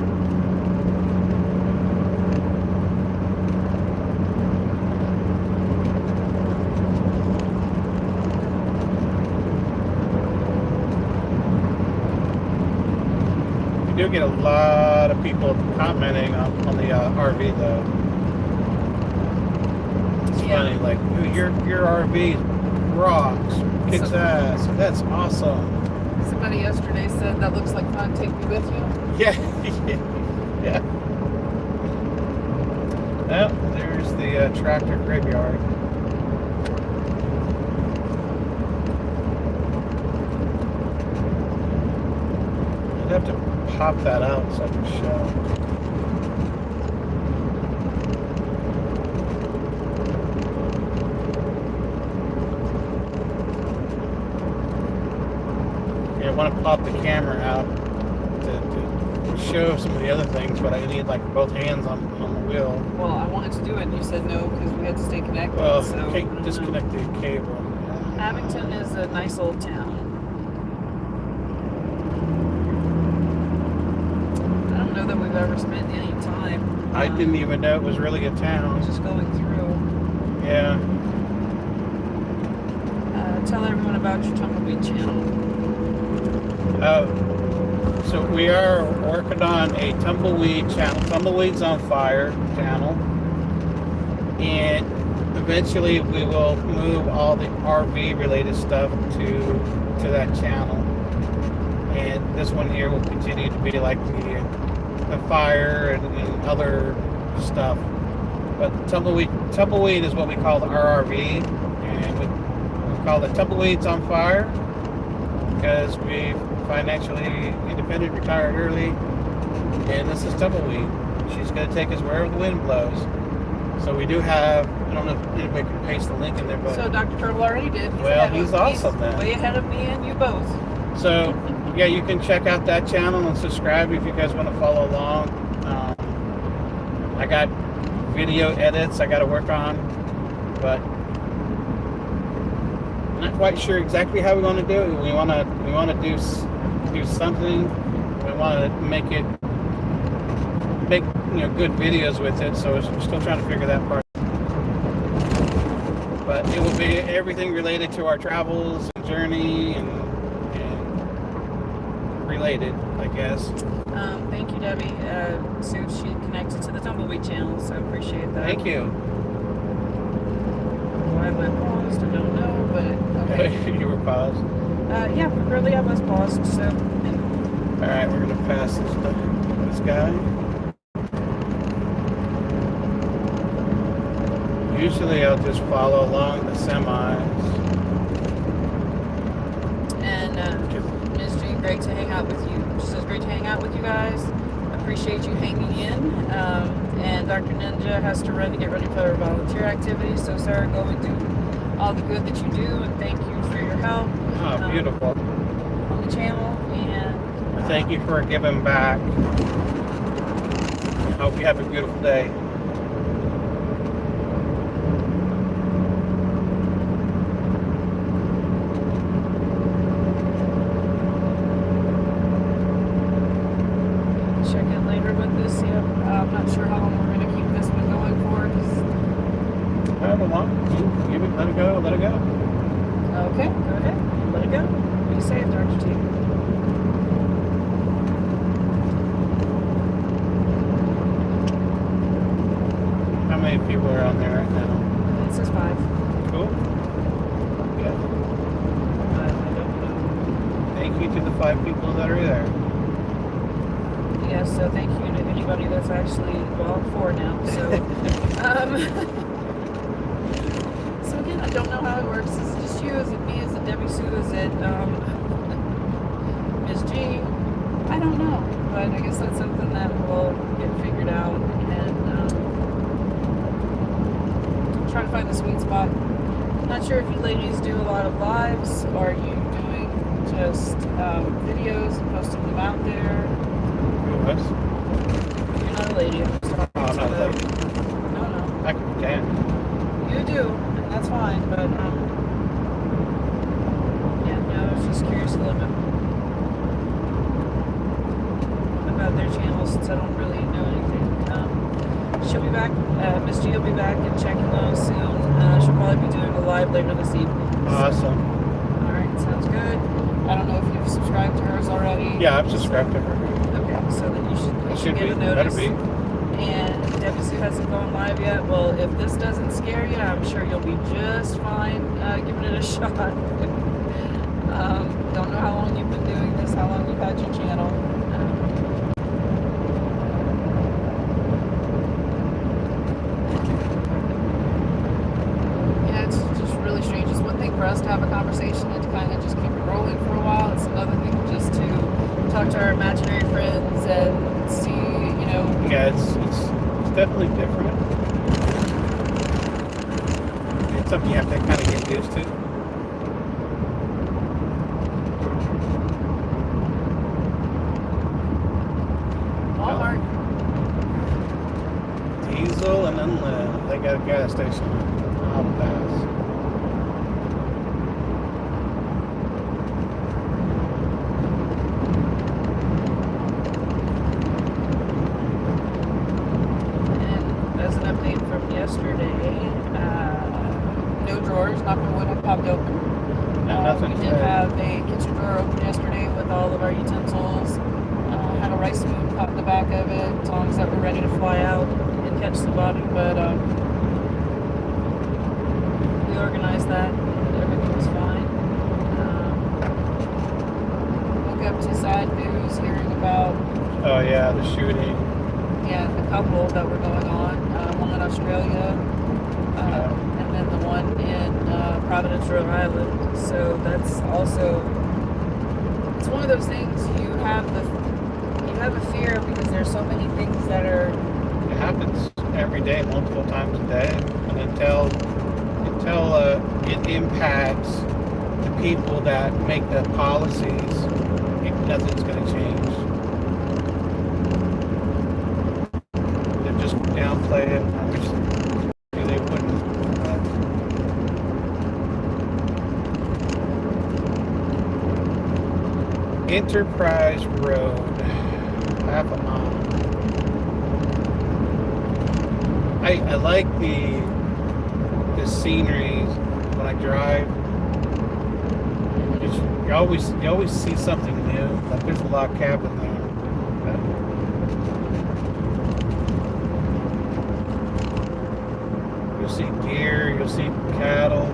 You do get a lot of people commenting on the RV though. It's funny, like, "Dude, your RV rocks, kicks ass. That's awesome." Somebody yesterday said that looks like fun. Take me with you. Yeah, yeah. Well, there's the tractor graveyard. I'd have to pop that out so I can show. Yeah, I want to pop the camera out to show some of the other things, but I need like both hands on the wheel. Well, I wanted to do it, and you said no because we had to stay connected. Well, so I can't don't know. disconnect the cable. Abington is a nice old town. I don't know that we've ever spent any time. I didn't even know it was really a town. Just going through. Yeah. Tell everyone about your tumbleweed channel. So we are working on a tumbleweed channel, Tumbleweeds on Fire channel, and eventually we will move all the RV related stuff to that channel. And this one here will continue to be like the fire and other stuff. But tumbleweed is what we call the RRV, and we call it Tumbleweeds on Fire because we financially independent, retired early, and this is Tumbleweed. She's going to take us wherever the wind blows. So we do have, I don't know if anybody can paste the link in there, but So Dr. Turtle already did. He's awesome then. Way ahead of me and you both. So yeah, you can check out that channel and subscribe if you guys want to follow along. I got video edits I got to work on, but I'm not quite sure exactly how we're going to do it. We want to do something. We want to make good videos with it. So we're still trying to figure that part. But it will be everything related to our travels and journey and related, I guess. Thank you, Debbie. So she connected to the Tumbleweed channel, so I appreciate that. Thank you. Why I went paused, I don't know, but okay. You were paused. Yeah, really I was paused, so. All right, we're gonna pass this guy. Usually I'll just follow along the semis. And Ms. G, great to hang out with you. She says great to hang out with you guys. Appreciate you hanging in. And Dr. Ninja has to run to get ready for her volunteer activities. So Sarah, go and do all the good that you do, and thank you for your help. Oh, beautiful. On the channel, and Thank you for giving back. I hope you have a beautiful day. check in later with this. Yeah, I'm not sure how long we're going to keep this one going for. However long. Give it, let it go, let it go. Okay, go ahead. Let it go. Be safe, Dr. T. How many people are on there right now? It says 5. Cool. Yeah. I don't know. Thank you to the 5 people that are there. Yes, so thank you to anybody that's actually, well, 4 now, so, so again, I don't know how it works. Is it just you? Is it me? Is it Debbie Sue? Is it, Ms. G? I don't know, but I guess that's something that will get figured out, and, try to find the sweet spot. Not sure if you ladies do a lot of lives, or are you doing just, videos and posting them out there? What? You're not a lady. I'm just talking Oh, I'm to not the- like No, no. I can pretend. You do, and that's fine, but, yeah, no, I was just curious a little bit about their channels since I don't really know anything. She'll be back, Miss G will be back and checking those soon. She'll probably be doing a live later this evening. Awesome. Alright, sounds good. I don't know if you've subscribed to hers already. Yeah, I've subscribed to her. Okay. so that you It should should be. get a Better notice. be. And Debbie Sue hasn't gone live yet. Well, if this doesn't scare you, I'm sure you'll be just fine giving it a shot. Don't know how long you've been doing this, how long you've had your channel. Yeah, it's just really strange. It's one thing for us to have a conversation and to kind of just keep it rolling for a while. It's another thing just to talk to our imaginary friends and see, you know. Yeah, it's definitely different. It's something you have to kind of get used to. Walmart. Diesel and unleaded. They got a gas station. I'll pass. And as an update from yesterday, no drawers, knock on wood, have popped open. Nothing We did today. have a kitchen drawer open yesterday with all of our utensils. Had a rice spoon caught in the back of it, tongs that were ready to fly out and catch somebody, but we organized that. Everything was fine. Woke up to sad news hearing about Oh yeah, the shooting. the couple that were going on, one in Australia, and then the one in Providence, Rhode Island. So that's also, it's one of those things you have a fear because there's so many things that are. It happens every day, multiple times a day, and until it impacts the people that make the policies, nothing's going to change. They just downplay it. I wish they wouldn't. Enterprise Road, half a mile. I like the scenery when I drive. You always see something new. Like there's a log cabin there. You'll see deer. You'll see cattle,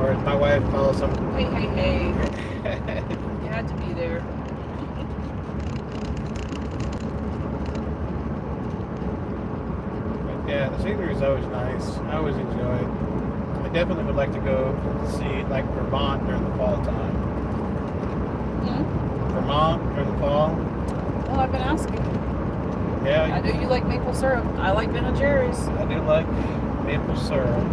or as my wife calls them. Hey. You had to be there. Yeah, the scenery is always nice. I always enjoy it. I definitely would like to go see like Vermont during the fall time. Vermont during the fall. Well, I've been asking. Yeah, I know you like maple syrup. I like Ben and Jerry's. I do like maple syrup.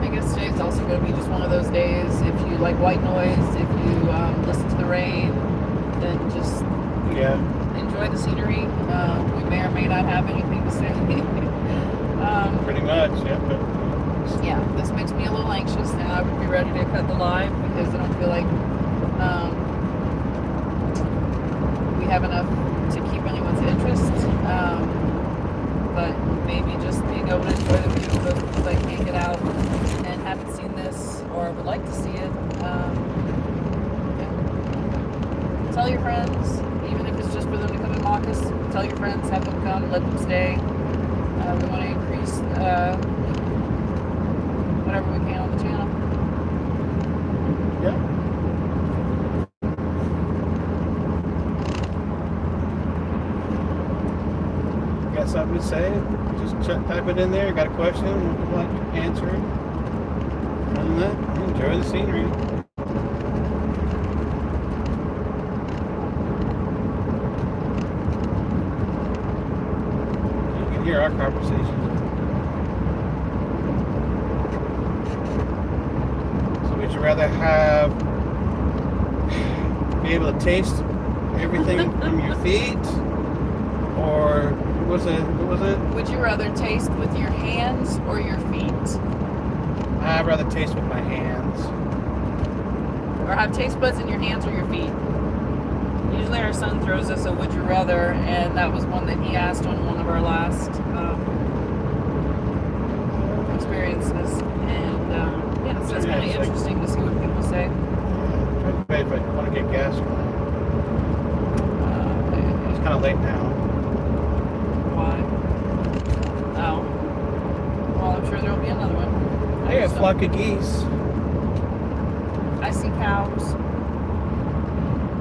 I guess today's also going to be just one of those days. If you like white noise, if you listen to the rain, then just Yeah, enjoy the scenery. We may or may not have anything to say. pretty much. Yeah, but Yeah, this makes me a little anxious, and I would be ready to cut the live because I don't feel like we have enough to keep anyone's interest. But maybe just being able to enjoy the view of those people that can't get out and haven't seen this or would like to see it. Tell your friends, even if it's just for them to come and mock us. Tell your friends, have them come, let them stay. We want to increase whatever we can on the channel. yeah. Got something to say? Just type it in there. Got a question? Would like to answer it? Other than that, enjoy the scenery. You can hear our conversations. So would you rather be able to taste everything from your feet, or what was it? Would you rather taste with your hands or your feet? I'd rather taste with my hands. or have taste buds in your hands or your feet. Usually our son throws us a would you rather, and that was one that he asked on one of our last experiences. And yeah, so it's kind of interesting to see what people say. If I want to get gas, it's kind of late now. Why? Oh. Well, I'm sure there'll be another one. Hey, a flock of geese. I see cows.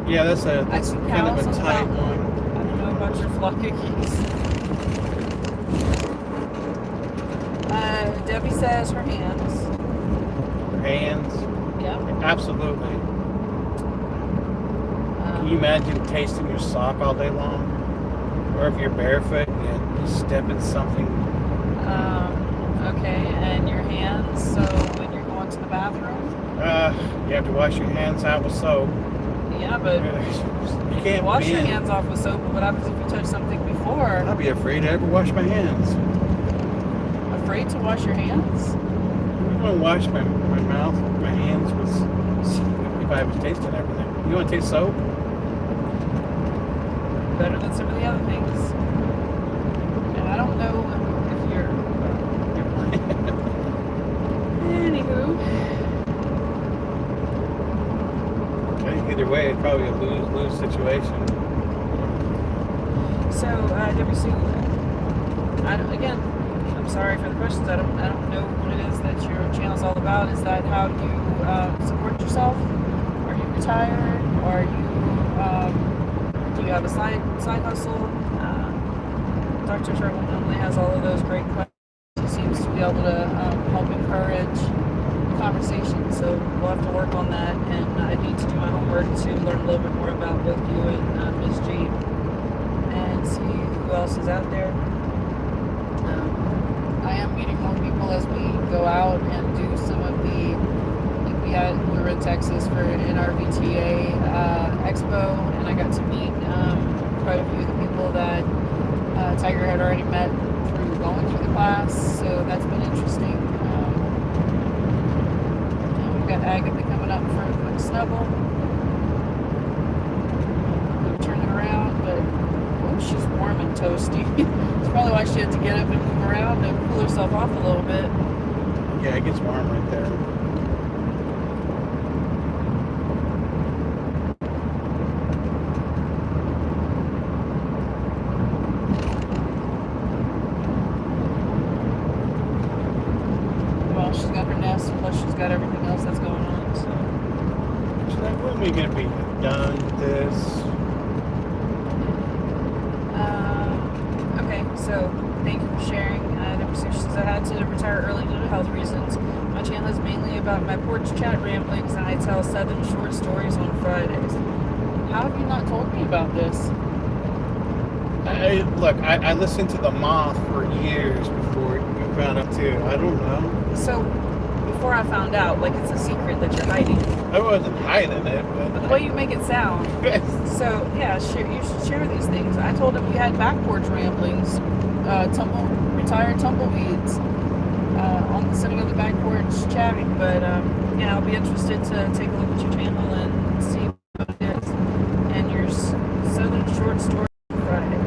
Yeah, that's I see kind of cows a on the tight mountain. one. I don't know about your flock of geese. Debbie says her hands. Hands. Yeah. Absolutely. Can you imagine tasting your sock all day long? Or if you're barefoot and you step in something. Okay, and your hands, so when you're going to the bathroom? You have to wash your hands out with soap. Yeah, but You can't wash your bend. hands off with soap, but what happens if you touch something before? I'd be afraid to ever wash my hands. Afraid to wash your hands? I want to wash my mouth, my hands with if I was tasting everything. You want to taste soap? Better than some of the other things. And I don't know if you're anywho. I think either way, it's probably a lose-lose situation. So, WC, again, I'm sorry for the questions. I don't know what it is that your channel's all about. Is that how you support yourself? Are you retired? Are you do you have a side hustle? Dr. Turtle normally has all of those great questions. He seems to be able to help encourage the conversation. So we'll have to work on that, and I need to do my homework to learn a little bit more about both you and Ms. G, and see who else is out there. I am meeting more people as we go out and do some of the. We were in Texas for an RVTA expo, and I got to meet quite a few of the people that Tiger had already met through going through the class, so that's been interesting. And we've got Agatha coming up for a quick snuggle. Turn it around, but she's warm and toasty. That's probably why she had to get up and move around to cool herself off a little bit. Yeah, it gets warm right there. Well, she's got her nest, plus she's got everything else that's going on, so. She's like, when are we going to be done with this? Okay, so thank you for sharing. She says I had to retire early due to health reasons. My channel is mainly about my porch chat ramblings, and I tell 7 short stories on Fridays. How have you not told me about this? Look, I listened to The Moth for years before you found out too. I don't know. So, before I found out, like it's a secret that you're hiding. I wasn't hiding it, But the but way you make it sound. So, yeah, you should share these things. I told him we had back porch ramblings, retired tumbleweeds, sitting on the back porch chatting. But, yeah, I'll be interested to take a look at your channel and see what it is. And your Southern Short Story Fridays.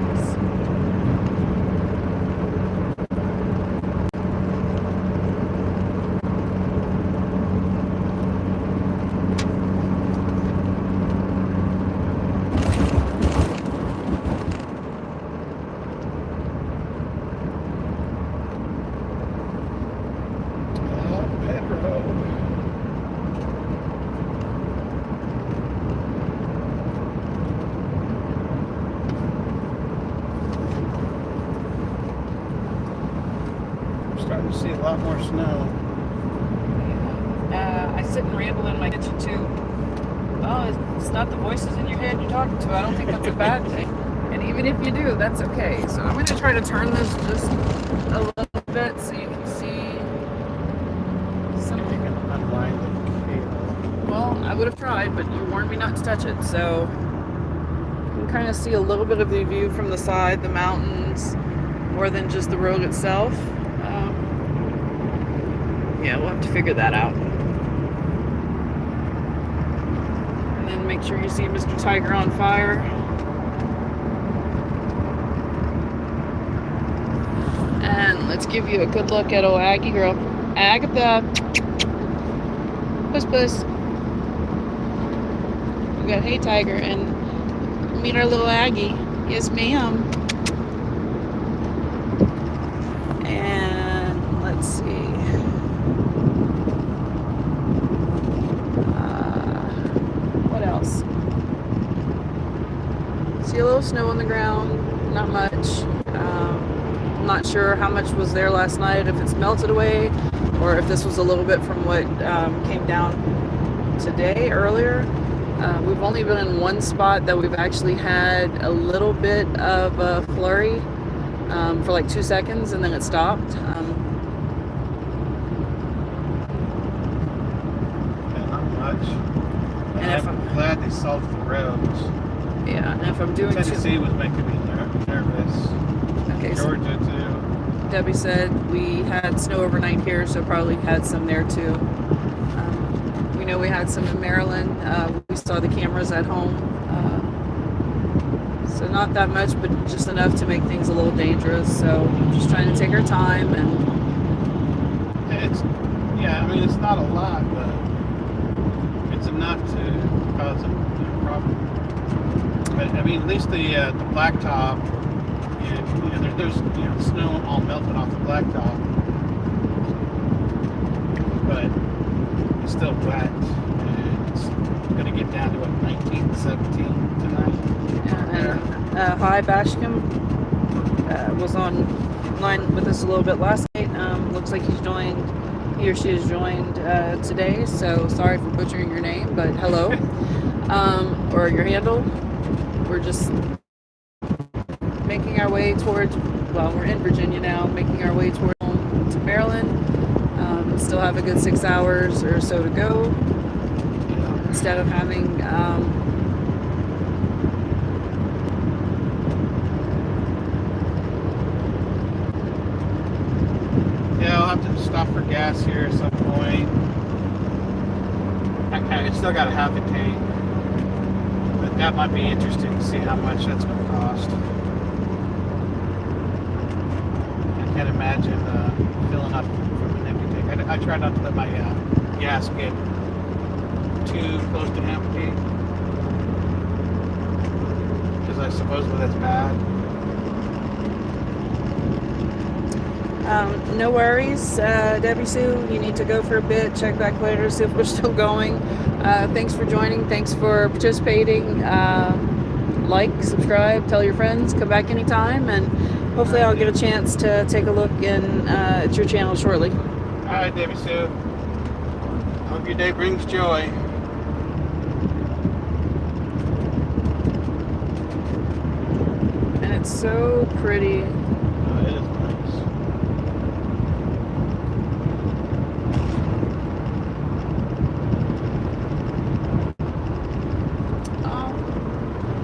Pedro. I'm starting to see a lot more snow. I sit and ramble in my kitchen too. Oh, it's not the voices in your head you're talking to. I don't think that's a bad thing. And even if you do, that's okay. So I'm going to try to turn this just a little bit so you can see You something. can unwind the cable. Well, I would have tried, but you warned me not to touch it. So you can kind of see a little bit of the view from the side, the mountains, more than just the road itself. Yeah, we'll have to figure that out. and make sure you see Mr. Tiger on fire. And let's give you a good look at old Aggie girl. Agatha. Puss puss. We got Hey Tiger and meet our little Aggie. Yes, ma'am. And let's see. What else? See a little snow on the ground. Not much. Not sure how much was there last night, if it's melted away, or if this was a little bit from what came down today earlier. We've only been in one spot that we've actually had a little bit of a flurry for like 2 seconds, and then it stopped. Yeah, not much. And if I'm glad they solved the roads. Yeah, and if I'm doing Tennessee was making me nervous. Okay, so Georgia too. Debbie said we had snow overnight here, so probably had some there too. We know we had some in Maryland. We saw the cameras at home. So not that much, but just enough to make things a little dangerous. So just trying to take our time. And I mean, it's not a lot, but it's enough to cause a problem. But I mean, at least the blacktop, there's snow all melted off the blacktop, but it's still wet. And it's going to get down to 19, 17 tonight. Hi, Bashcom was online with us a little bit last night. Looks like he or she has joined today. So sorry for butchering your name, but hello, or your handle. We're just making our way towards, we're in Virginia now, making our way toward home to Maryland. Still have a good 6 hours or so to go. Instead of having I'll have to stop for gas here at some point. I still got a half a tank, but that might be interesting to see how much that's going to cost. I can't imagine filling up from an empty tank. I try not to let my gas get too close to empty, because I suppose that's bad. No worries, Debbie Sue. You need to go for a bit. Check back later, see if we're still going. Thanks for joining. Thanks for participating. Like, subscribe, tell your friends. Come back anytime, and hopefully I'll get a chance to take a look at your channel shortly. All right, Debbie Sue. Hope your day brings joy. And it's so pretty. It is nice.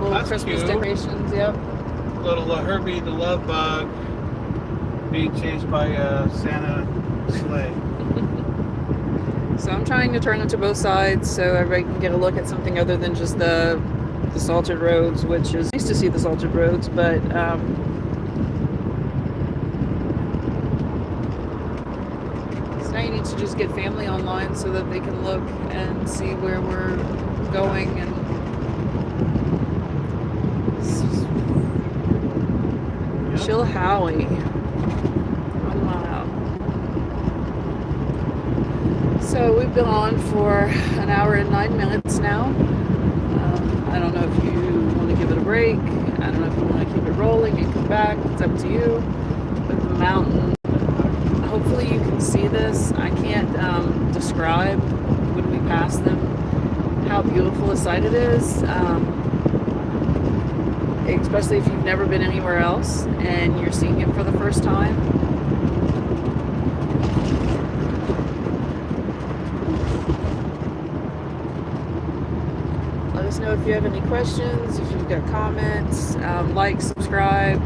Little Christmas cute. decorations, yep. Little Herbie the Love Bug being chased by a Santa sleigh. So I'm trying to turn it to both sides so everybody can get a look at something other than just the salted roads, which is nice to see the salted roads, but so now you need to just get family online so that they can look and see where we're going. And Chilhowie. Oh, wow. So we've been on for an hour and 9 minutes now. I don't know if you want to give it a break. I don't know if you want to keep it rolling and come back. It's up to you. But the mountain, hopefully you can see this. I can't describe when we pass them how beautiful a sight it is. Especially if you've never been anywhere else and you're seeing it for the first time. Let us know if you have any questions, if you've got comments, like, subscribe,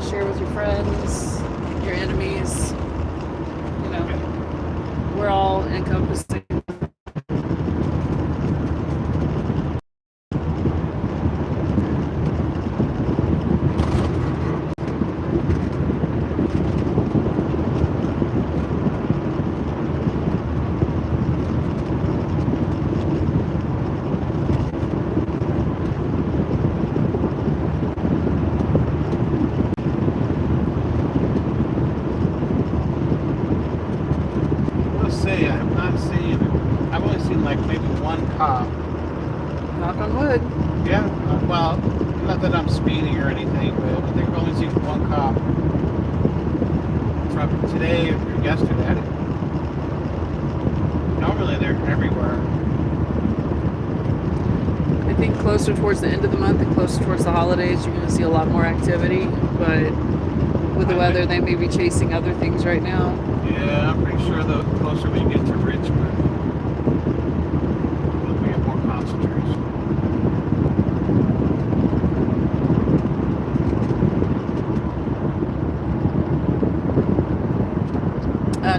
share with your friends, your enemies. You know, we're all encompassing seen like maybe one cop. Knock on wood. Yeah, well, not that I'm speeding or anything, but I think I've only seen one cop from today or yesterday. Normally they're everywhere. I think closer towards the end of the month and closer towards the holidays, you're going to see a lot more activity. But with the weather, they may be chasing other things right now. Yeah, I'm pretty sure the closer we get to Richmond, it'll be a more concentration.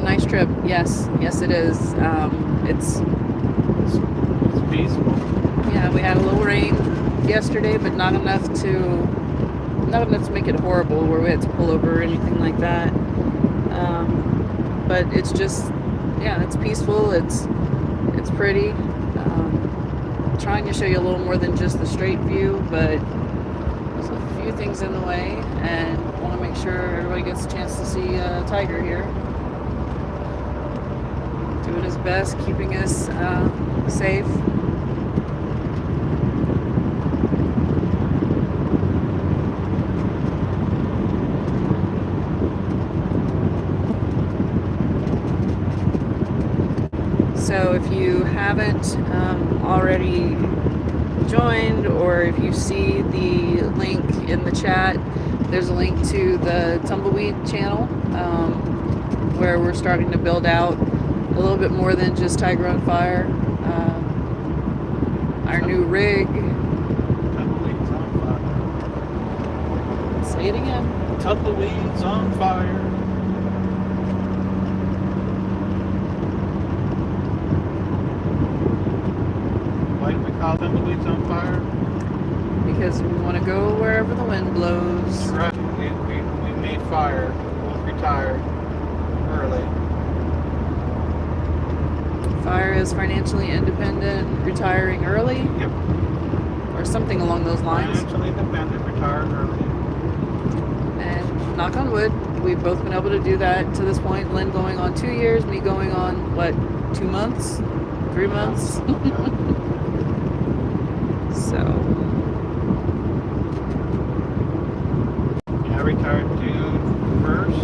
Nice trip. Yes, it is. It's It's peaceful. Yeah, we had a little rain yesterday, but not enough to make it horrible where we had to pull over or anything like that. But it's just, yeah, it's peaceful. It's pretty. Trying to show you a little more than just the straight view, but there's a few things in the way, and want to make sure everybody gets a chance to see Tiger here. Doing his best, keeping us safe. So if you haven't already joined, or if you see the link in the chat, there's a link to the Tumbleweed channel, where we're starting to build out a little bit more than just Tiger on Fire. Our new rig. Tumbleweeds on fire. Say it again. Tumbleweeds on fire. Why do we call tumbleweeds on fire? Because we want to go wherever the wind blows. Right. We made fire. Both retired early. Fire is financially independent, retiring early, Yep. or something along those lines. Financially independent, retired early. And knock on wood, we've both been able to do that to this point. Lynn going on 2 years, me going on, what, 2 months? 3 months? So, Yeah, I retired June 1st,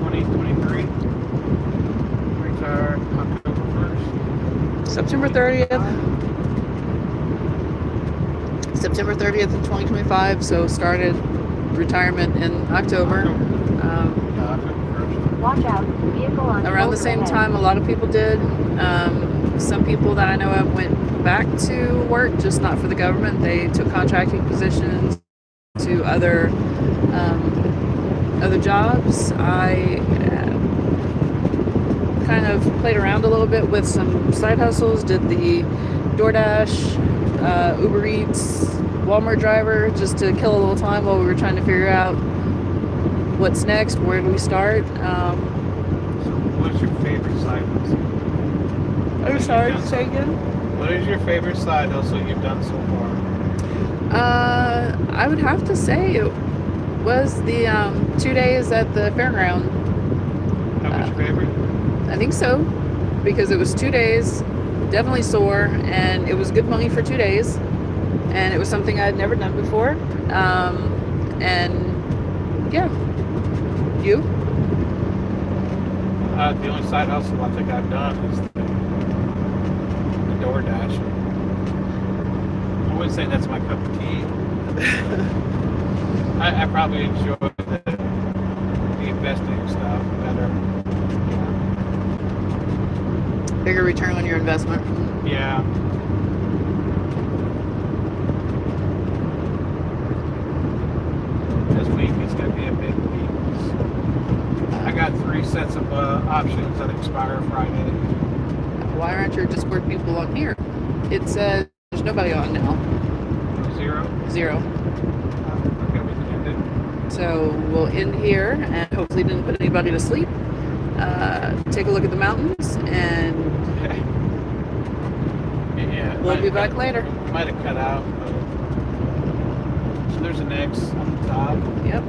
2023. Retired October 1st. September 30th. September 30th of 2025, so started retirement in October. October 1st. Watch out, vehicle on Around the shoulder same ahead. time, a lot of people did. Some people that I know of went back to work, just not for the government. They took contracting positions to other jobs. I kind of played around a little bit with some side hustles. Did the DoorDash, Uber Eats, Walmart driver, just to kill a little time while we were trying to figure out what's next. Where do we start? So, what's your favorite side hustle? I'm sorry, say again. What is your favorite side hustle you've done so far? I would have to say it was the 2 days at the fairground. That was your favorite? I think so, because it was 2 days, definitely sore, and it was good money for 2 days, and it was something I had never done before. And yeah, you? The only side hustle I think I've done is the DoorDash. I wouldn't say that's my cup of tea. I probably enjoy the investing stuff better. Bigger return on your investment. Yeah. This week is going to be a big week. I got 3 sets of options that expire Friday. Why aren't your Discord people on here? It says there's nobody on now. 0. 0. Okay, we can end it. So we'll end here, and hopefully didn't put anybody to sleep. Take a look at the mountains, and Yeah. we'll be back later. Might have cut out. But... So there's an X on the top. Yep.